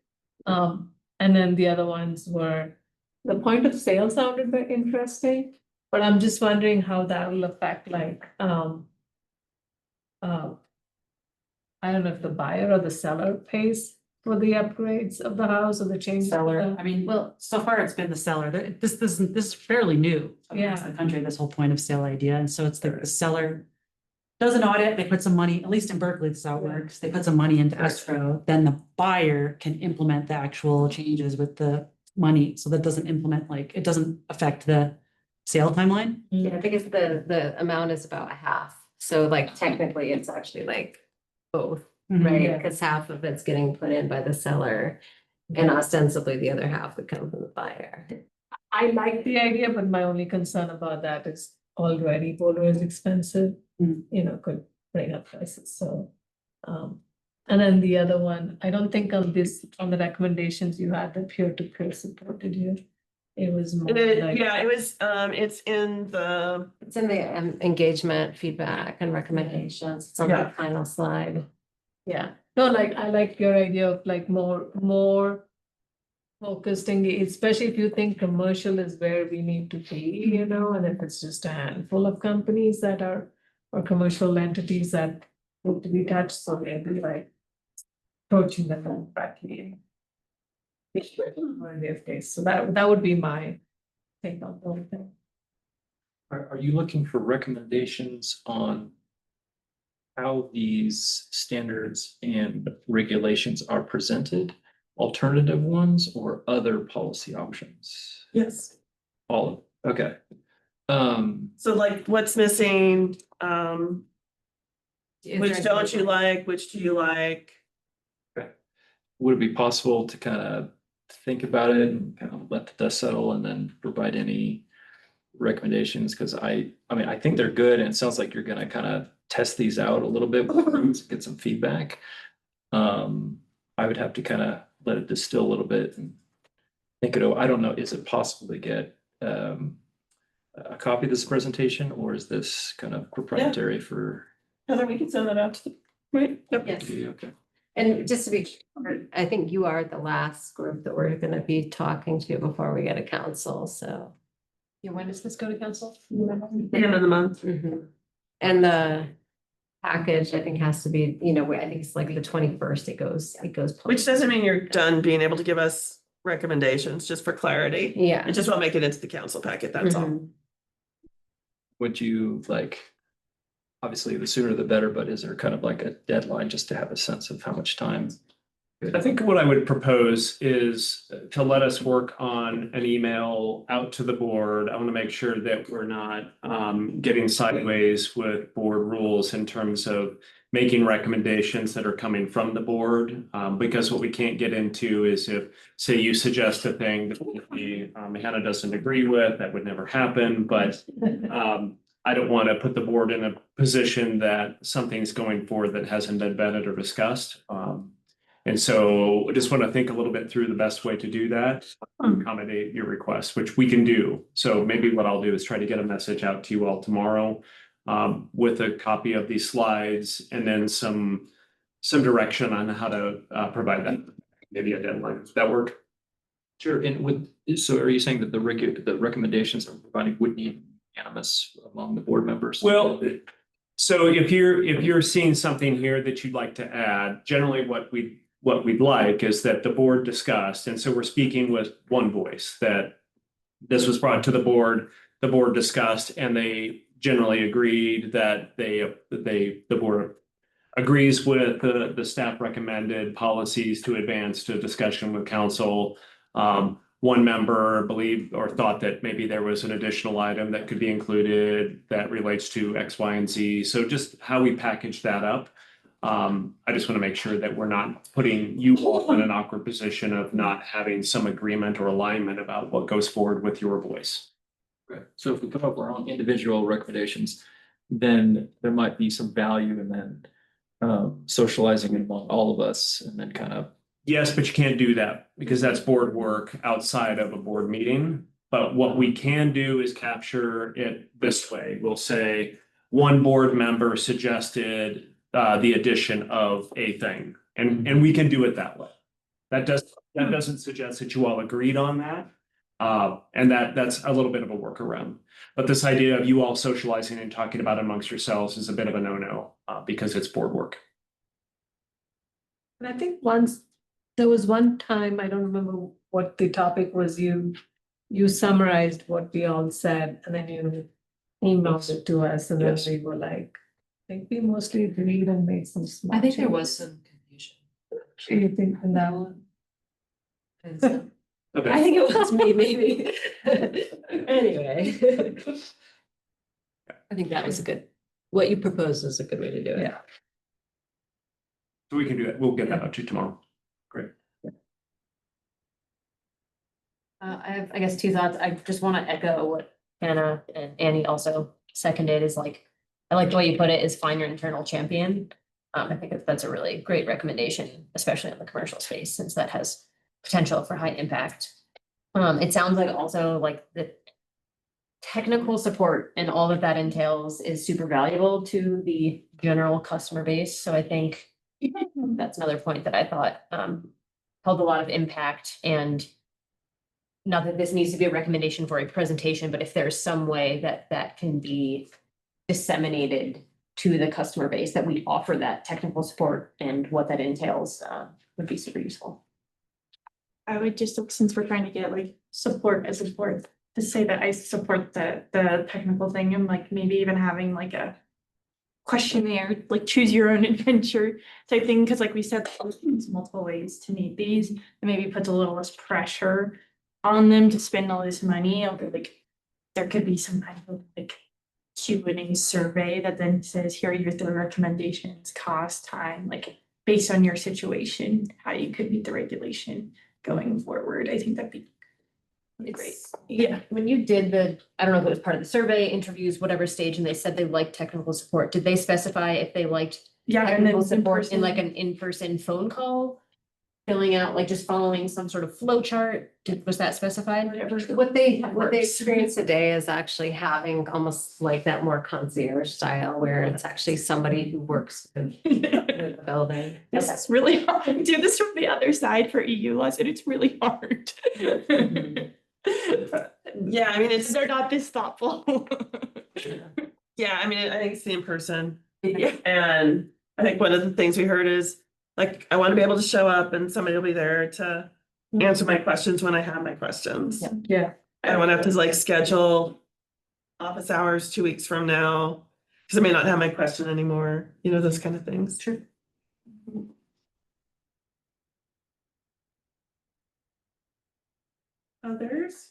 And then the other ones were, the point of sale sounded very interesting, but I'm just wondering how that will affect like, I don't know if the buyer or the seller pays for the upgrades of the house or the changes. to
Seller,
the-
I mean, well, so far it's been the seller. This is fairly new across
Yeah.
the country, this whole point of sale idea. And so it's the seller does an audit, they put some money, at least in Berkeley, this is how it works. They put some money into escrow, then the buyer can implement the actual changes with the money. So that doesn't it doesn't affect the sale timeline.
Yeah, I think it's the amount is about half. So like technically it's actually like both, right?
Yeah.
Because half of it's getting put in by the seller and ostensibly the other half would come from the buyer.
I like the idea, but my only concern about that is already Boulder is expensive, could bring up prices, so. And then the other one, I don't think on the recommendations you had the peer-to-peer support, did you? It was more like.
Yeah, it was, it's in the,
It's in the engagement, feedback and recommendations. It's on the
Yeah.
final slide.
Yeah, no, like, I like your idea of like more focused, especially if you think commercial is where we need to be, and if it's just a handful of companies that are, or commercial entities that need to be touched, so maybe like approaching them correctly. So that would be my take on the whole thing.
Are you looking for recommendations on how these standards and regulations are presented? Alternative ones or other policy options?
yes,
All of, okay.
so like what's missing,
Is
which
there-
don't you like, which do you like?
Would it be possible to kind of think about it and kind of let the dust settle and then provide any recommendations? Because I mean, I think they're good and it sounds like you're gonna kind of test these out a little bit, get some feedback. I would have to kind of let it distill a little bit and think it over. I don't know, is it possible to get a copy of this presentation, or is this kind of proprietary for?
Heather, we can send that out to the, right? Yep.
Yes.
Okay.
And just to be clear, I think you are the last group that we're gonna be talking to before we get a council, so.
Yeah, when does this go to council?
The end of the month.
Mhm. And package, I think has to be, you know, I think it's like the 21st, it goes.
Which doesn't mean you're done being able to give us recommendations, just for clarity.
Yeah.
It just won't make it into the council packet, that's all.
Mhm.
Would you like, obviously the sooner the better, but is there kind of like a deadline just to have a sense of how much time?
I think what I would propose is to let us work on an email out to the board. I want to make sure that we're not getting sideways with board rules in terms of making recommendations that are coming from the board. Because what we can't get into is if, say, you suggest a thing that Hannah doesn't agree with, that would never happen, but I don't want to put the board in a position that something's going forward that hasn't been vetted or discussed. And so I just want to think a little bit through the best way to do that, accommodate your request, which we can do. So maybe what I'll do is try to get a message out to you all tomorrow with a copy of these slides and then some direction on how to provide that, maybe a deadline. Does that work?
Sure, and so are you saying that the recommendations that we're providing would need unanimous among the board members?
Well, so if you're seeing something here that you'd like to add, generally what we'd like is that the board discussed, and so we're speaking with one voice, that this was brought to the board discussed, and they generally agreed that the board agrees with the staff recommended policies to advance to discussion with council. One member believed or thought that maybe there was an additional item that could be included that relates to X, Y, and Z. So just how we package that up. I just want to make sure that we're not putting you all in an awkward position of not having some agreement or alignment about what goes forward with your voice.
Right. So if we come up with our own individual recommendations, then there might be some value in then socializing it among all of us and then kind of.
Yes, but you can't do that because that's board work outside of a board meeting. But what we can do is capture it this way. We'll say one board member suggested the addition of a thing, and we can do it that way. That doesn't suggest that you all agreed on that. And that's a little bit of a workaround. But this idea of you all socializing and talking about it amongst yourselves is a bit of a no-no because it's board work.
And I think there was one time, I don't remember what the topic was, you summarized what we all said and then you emailed it to us and then
Yes.
we were like, I think we mostly agreed and made some small.
I think there
changes.
was some confusion.
Do you think in that one?
Okay.
I think it was me, maybe. Anyway. I think that was what you proposed is a good way to do it.
Yeah.
So we can do it. We'll get that out to you tomorrow. Great.
I have, I guess, two thoughts. I just want to echo what Hannah and Annie also seconded is like, I like the way you put it is find your internal champion. I think that's a really great recommendation, especially in the commercial space, since that has potential for high impact. It sounds like also like the technical support and all that entails is super valuable to the general customer base. So I think that's another point that I thought held a lot of impact. And not that this needs to be a recommendation for a presentation, but if there's some way that that can be disseminated to the customer base, that we offer that technical support and what that entails would be super useful.
I would just, since we're trying to get like support as a board, to say that I support the technical thing and like maybe even having like a questionnaire, like choose your own adventure type thing, because like we said, there's multiple ways to meet these, and maybe puts a little less pressure on them to spend all this money. Or like there could be some kind of like Q&A survey that then says, here are your 3 recommendations, cost, time, like based on your situation, how you could meet the regulation going forward. I think that'd be great. Yeah.
When you did I don't know if it was part of the survey, interviews, whatever stage, and they said they liked technical support, did they specify if they liked
Yeah. And then
technical support in like an in-person phone call? Filling out, like just following some sort of flow chart? Was that specified?
What they
Works.
experience today is actually having almost like that more concierge style where it's actually somebody who works with the building.
This is really hard. I do this from the other side for EU laws and it's really hard.
Yeah, I mean,
They're not this thoughtful.
yeah, I mean, I think it's the in-person Yeah, and I think one of the things we heard is, like, I want to be able to show up and somebody will be there to answer my questions when I have my questions.
Yeah.
I don't want to have to like schedule office hours 2 weeks from now, because I may not have my question anymore, you know, those kind of things.
Sure.
Others?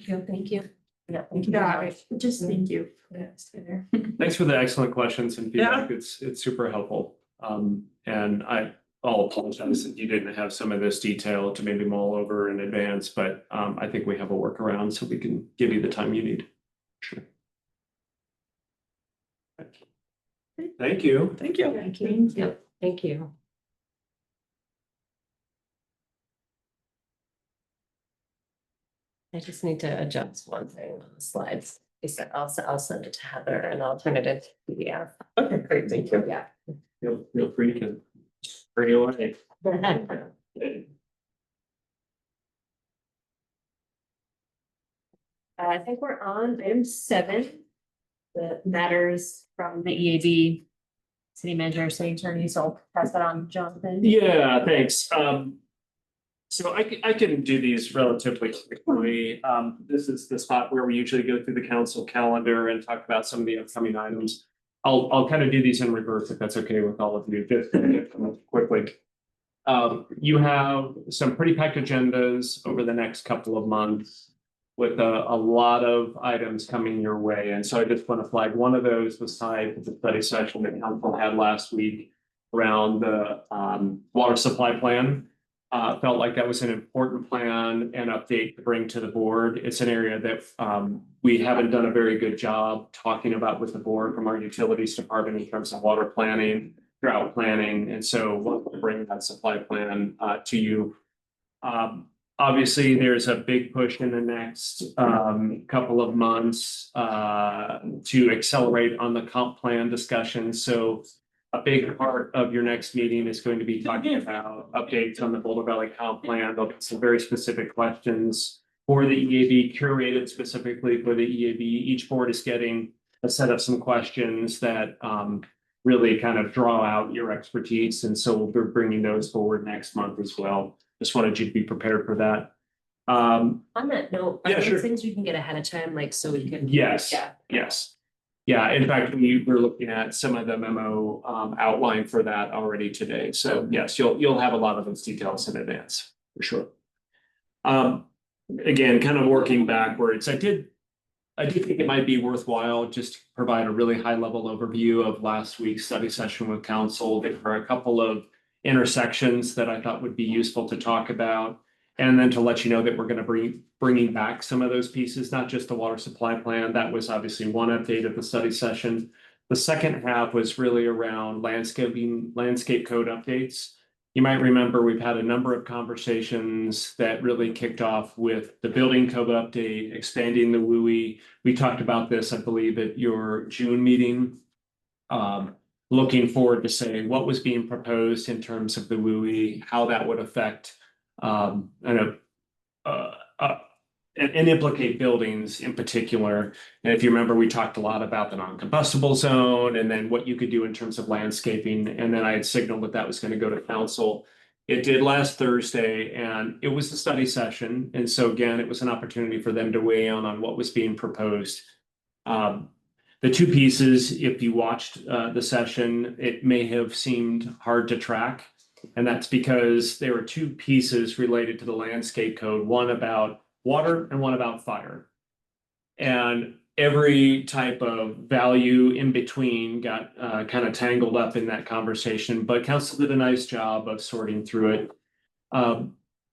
Thank you.
Yeah.
Just thank you.
Thanks for the excellent questions and feedback. It's super helpful. And I'll apologize that you didn't have some of this detail to maybe mull over in advance, but I think we have a workaround so we can give you the time you need. Sure. Thank you.
Thank you.
Thank you.
Yep, thank you. I just need to adjust one thing on the slides. I'll send it to Heather and I'll turn it into PDF.
Okay, great, thank you.
Yeah.
Feel free to bring it away.
I think we're on item 7. The matters from the EAB. City manager, city attorney, so I'll pass that on, to Jonathan.
Yeah, thanks. So I can do these relatively quickly. This is the spot where we usually go through the council calendar and talk about some of the upcoming items. I'll kind of do these in reverse if that's okay with all of you, just quickly. You have some pretty packed agendas over the next couple of months with a lot of items coming your way. And so I just want to flag one of those was tied to the study session that council had last week around the water supply plan. Felt like that was an important plan and update to bring to the board. It's an area that we haven't done a very good job talking about with the board from our utilities department in terms of water planning, drought planning. And so we'll bring that supply plan to you. Obviously, there's a big push in the next couple of months to accelerate on the comp plan discussion. So a big part of your next meeting is going to be talking about updates on the Boulder Valley comp plan. There'll be some very specific questions for the EAB, curated specifically for the EAB. Each board is getting a set of some questions that really kind of draw out your expertise. And so we'll be bringing those forward next month as well. Just wanted you to be prepared for that.
On that note, are
Yeah, sure.
there things we can get ahead of time, like so we can?
Yes.
Yeah.
Yes. Yeah, in fact, we're looking at some of the memo outline for that already today. So yes, you'll have a lot of those details in advance, for sure. Again, kind of working backwards, I did think it might be worthwhile just to provide a really high level overview of last week's study session with council. There were a couple of intersections that I thought would be useful to talk about. And then to let you know that we're going to be bringing back some of those pieces, not just the water supply plan. That was obviously one update of the study session. The second half was really around landscape code updates. You might remember we've had a number of conversations that really kicked off with the building code update, expanding the WUI. We talked about this, I believe, at your June meeting. Looking forward to saying what was being proposed in terms of the WUI, how that would affect and implicate buildings in particular. And if you remember, we talked a lot about the non-combustible zone and then what you could do in terms of landscaping. And then I had signaled that that was going to go to council. It did last Thursday and it was the study session. And so again, it was an opportunity for them to weigh in on what was being proposed. The two pieces, if you watched the session, it may have seemed hard to track. And that's because there were two pieces related to the landscape code, one about water and one about fire. And every type of value in between got kind of tangled up in that conversation, but council did a nice job of sorting through it.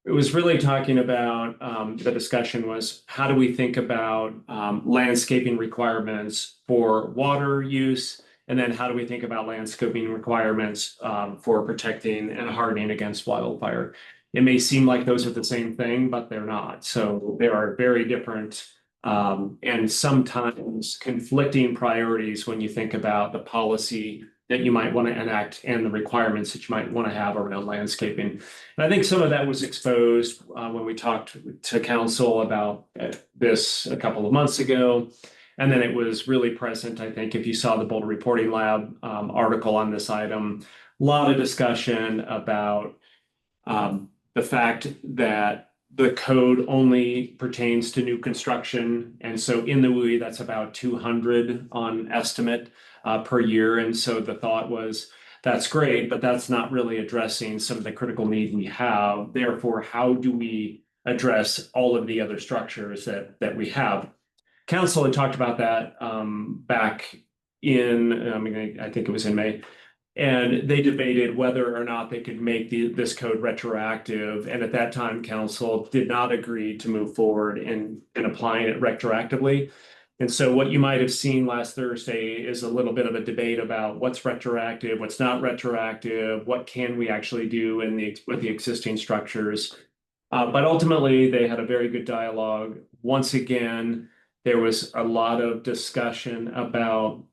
It was really talking about, the discussion was, how do we think about landscaping requirements for water use? And then how do we think about landscaping requirements for protecting and hardening against wildfire? It may seem like those are the same thing, but they're not. So there are very different and sometimes conflicting priorities when you think about the policy that you might want to enact and the requirements that you might want to have around landscaping. And I think some of that was exposed when we talked to council about this a couple of months ago. And then it was really present, I think, if you saw the Boulder Reporting Lab article on this item, a lot of discussion about the fact that the code only pertains to new construction. And so in the WUI, that's about 200 on estimate per year. And so the thought was, that's great, but that's not really addressing some of the critical need we have. Therefore, how do we address all of the other structures that we have? Council had talked about that back in, I think it was in May. And they debated whether or not they could make this code retroactive. And at that time, council did not agree to move forward in applying it retroactively. And so what you might have seen last Thursday is a little bit of a debate about what's retroactive, what's not retroactive, what can we actually do with the existing structures. But ultimately, they had a very good dialogue. Once again, there was a lot of discussion about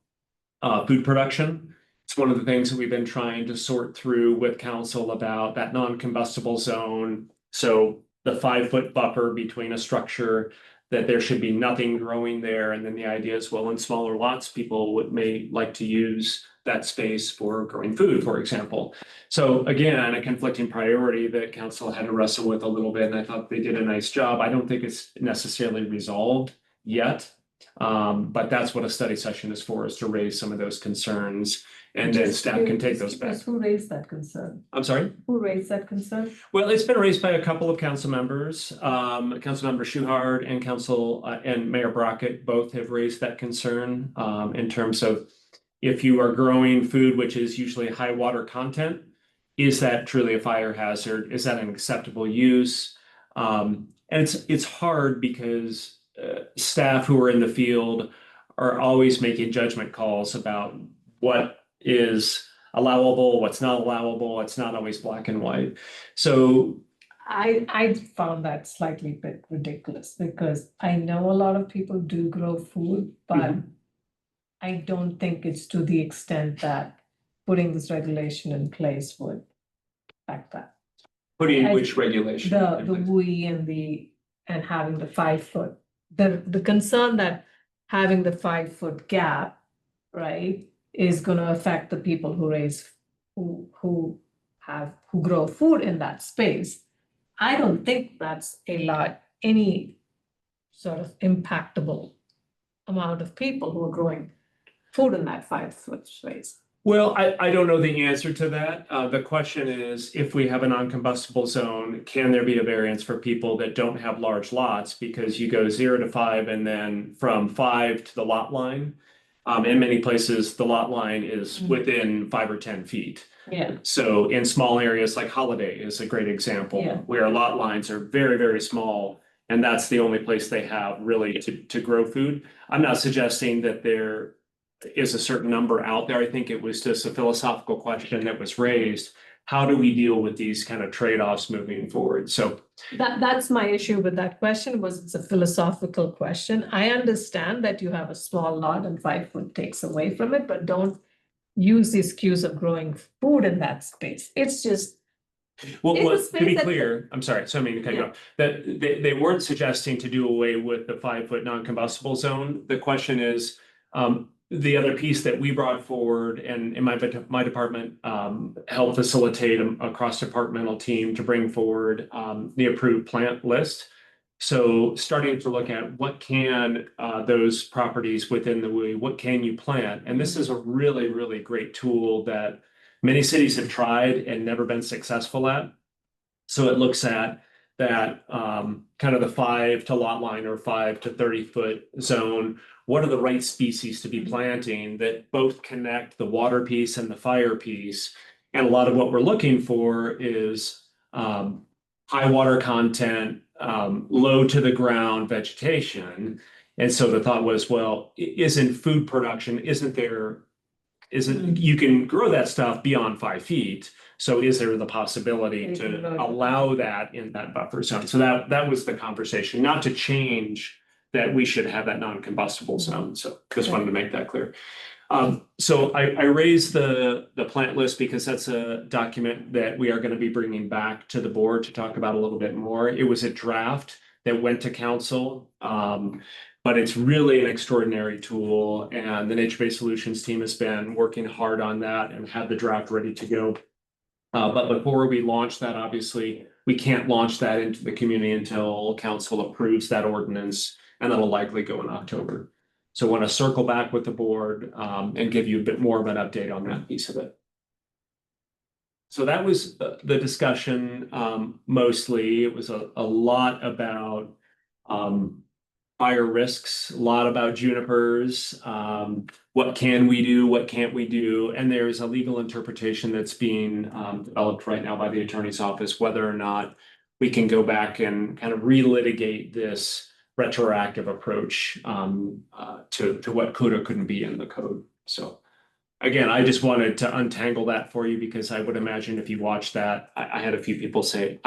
food production. It's one of the things that we've been trying to sort through with council about that non-combustible zone. So the 5-foot buffer between a structure, that there should be nothing growing there. And then the idea is, well, in smaller lots, people may like to use that space for growing food, for example. So again, a conflicting priority that council had to wrestle with a little bit. And I thought they did a nice job. I don't think it's necessarily resolved yet. But that's what a study session is for, is to raise some of those concerns. And then staff can take those back.
Who raised that concern?
I'm sorry?
Who raised that concern?
Well, it's been raised by a couple of council members. Councilmember Schuhard and and Mayor Brockett both have raised that concern in terms of if you are growing food, which is usually high water content, is that truly a fire hazard? Is that an acceptable use? And it's hard because staff who are in the field are always making judgment calls about what is allowable, what's not allowable. It's not always black and white. So
I found that slightly bit ridiculous because I know a lot of people do grow food, but I don't think it's to the extent that putting this regulation in place would affect that.
putting
I-
which regulation?
The WUI and having the 5-foot, the concern that having the 5-foot gap, right, is gonna affect the people who who grow food in that space. I don't think that's any sort of impactable amount of people who are growing food in that 5-foot space.
Well, I don't know the answer to that. The question is, if we have a non-combustible zone, can there be a variance for people that don't have large lots? Because you go 0 to 5 and then from 5 to the lot line. In many places, the lot line is within 5 or 10 feet.
Yeah.
So in small areas like Holiday is a great example,
Yeah.
where lot lines are very, very small. And that's the only place they have really to grow food. I'm not suggesting that there is a certain number out there. I think it was just a philosophical question that was raised. How do we deal with these kind of trade-offs moving forward? So
That's my issue with that question, was it's a philosophical question. I understand that you have a small lot and 5-foot takes away from it, but don't use the excuse of growing food in that space. It's just,
Well,
It's a
to be
space that-
clear, I'm sorry, so I mean to cut you
Yeah.
off, that they weren't suggesting to do away with the 5-foot non-combustible zone. The question is, the other piece that we brought forward and in my department helped facilitate a cross-departmental team to bring forward the approved plant list. So starting to look at what can those properties within the WUI, what can you plant? And this is a really, really great tool that many cities have tried and never been successful at. So it looks at that kind of the 5 to lot line or 5 to 30-foot zone. What are the right species to be planting that both connect the water piece and the fire piece? And a lot of what we're looking for is high water content, low to the ground vegetation. And so the thought was, well, isn't food production, you can grow that stuff beyond 5 feet. So is there the possibility
You can grow
to
it.
allow that in that buffer zone? So that was the conversation, not to change that we should have that non-combustible zone. So just wanted to make that clear. So I raised the plant list because that's a document that we are going to be bringing back to the board to talk about a little bit more. It was a draft that went to council. But it's really an extraordinary tool, and the Nature-Based Solutions team has been working hard on that and had the draft ready to go. But before we launch that, obviously, we can't launch that into the community until council approves that ordinance, and that'll likely go in October. So I want to circle back with the board and give you a bit more of an update on that piece of it. So that was the discussion. Mostly, it was a lot about fire risks, a lot about junipers. What can we do? What can't we do? And there's a legal interpretation that's being developed right now by the attorney's office, whether or not we can go back and kind of relitigate this retroactive approach to what could or couldn't be in the code. So again, I just wanted to untangle that for you because I would imagine if you watch that, I had a few people say,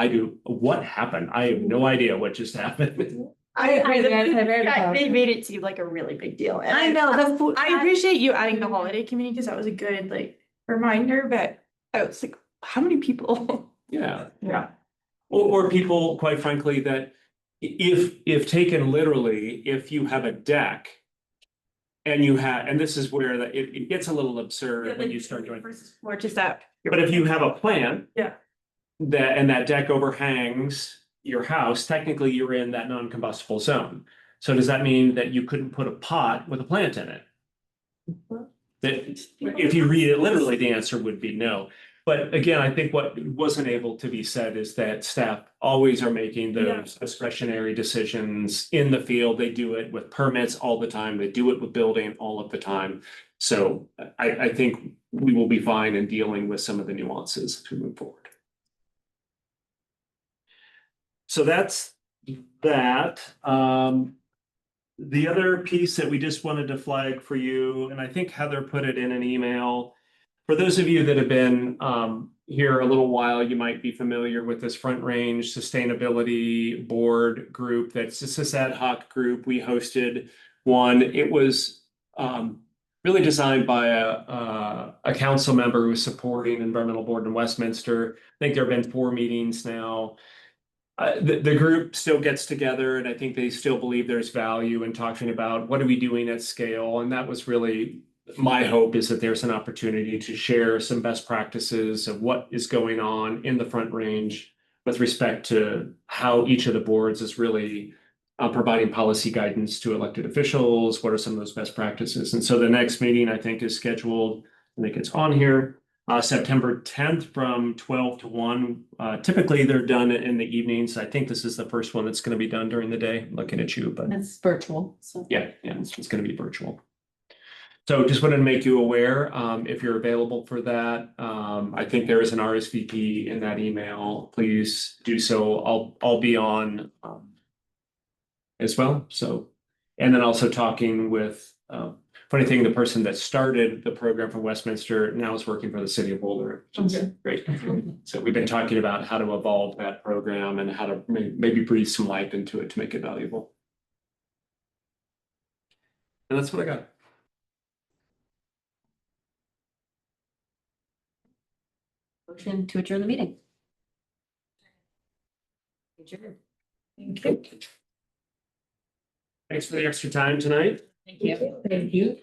what happened? I have no idea what just happened.
I agree
read about
they made it seem like a really big deal. And
I know, the food.
I appreciate you adding the holiday committee because that was a good like reminder, but I was like, how many people?
Yeah, yeah. Or people, quite frankly, that if taken literally, if you have a deck and this is where it gets a little absurd when you start doing.
Or just that.
But if you have a plant.
Yeah.
That deck overhangs your house, technically you're in that non-combustible zone. So does that mean that you couldn't put a pot with a plant in it? That if you read it literally, the answer would be no. But again, I think what wasn't able to be said is that staff always are making those discretionary decisions in the field. They do it with permits all the time. They do it with building all of the time. So I think we will be fine in dealing with some of the nuances as we move forward. So that's that. The other piece that we just wanted to flag for you, and I think Heather put it in an email. For those of you that have been here a little while, you might be familiar with this Front Range Sustainability Board group. That's just this ad hoc group. We hosted one. It was really designed by a council member who was supporting Environmental Board in Westminster. I think there have been 4 meetings now. The group still gets together, and I think they still believe there's value in talking about what are we doing at scale. And that was really my hope, is that there's an opportunity to share some best practices of what is going on in the Front Range with respect to how each of the boards is really providing policy guidance to elected officials. What are some of those best practices? And so the next meeting, I think, is scheduled, I think it's on here, September 10th from 12 to 1. Typically, they're done in the evenings. I think this is the first one that's going to be done during the day. I'm looking at you, but
It's virtual, so.
yeah, it's going to be virtual. So just wanted to make you aware, if you're available for that. I think there is an RSVP in that email. Please do so. I'll be on as well. So, and then also talking with funny thing, the person that started the program from Westminster now is working for the city of Boulder, which is great. So we've been talking about how to evolve that program and how to maybe breathe some life into it to make it valuable. And that's what I got.
Motion to adjourn the meeting. Adjourn.
Thank you.
Thanks for the extra time tonight.
Thank you.
Thank you.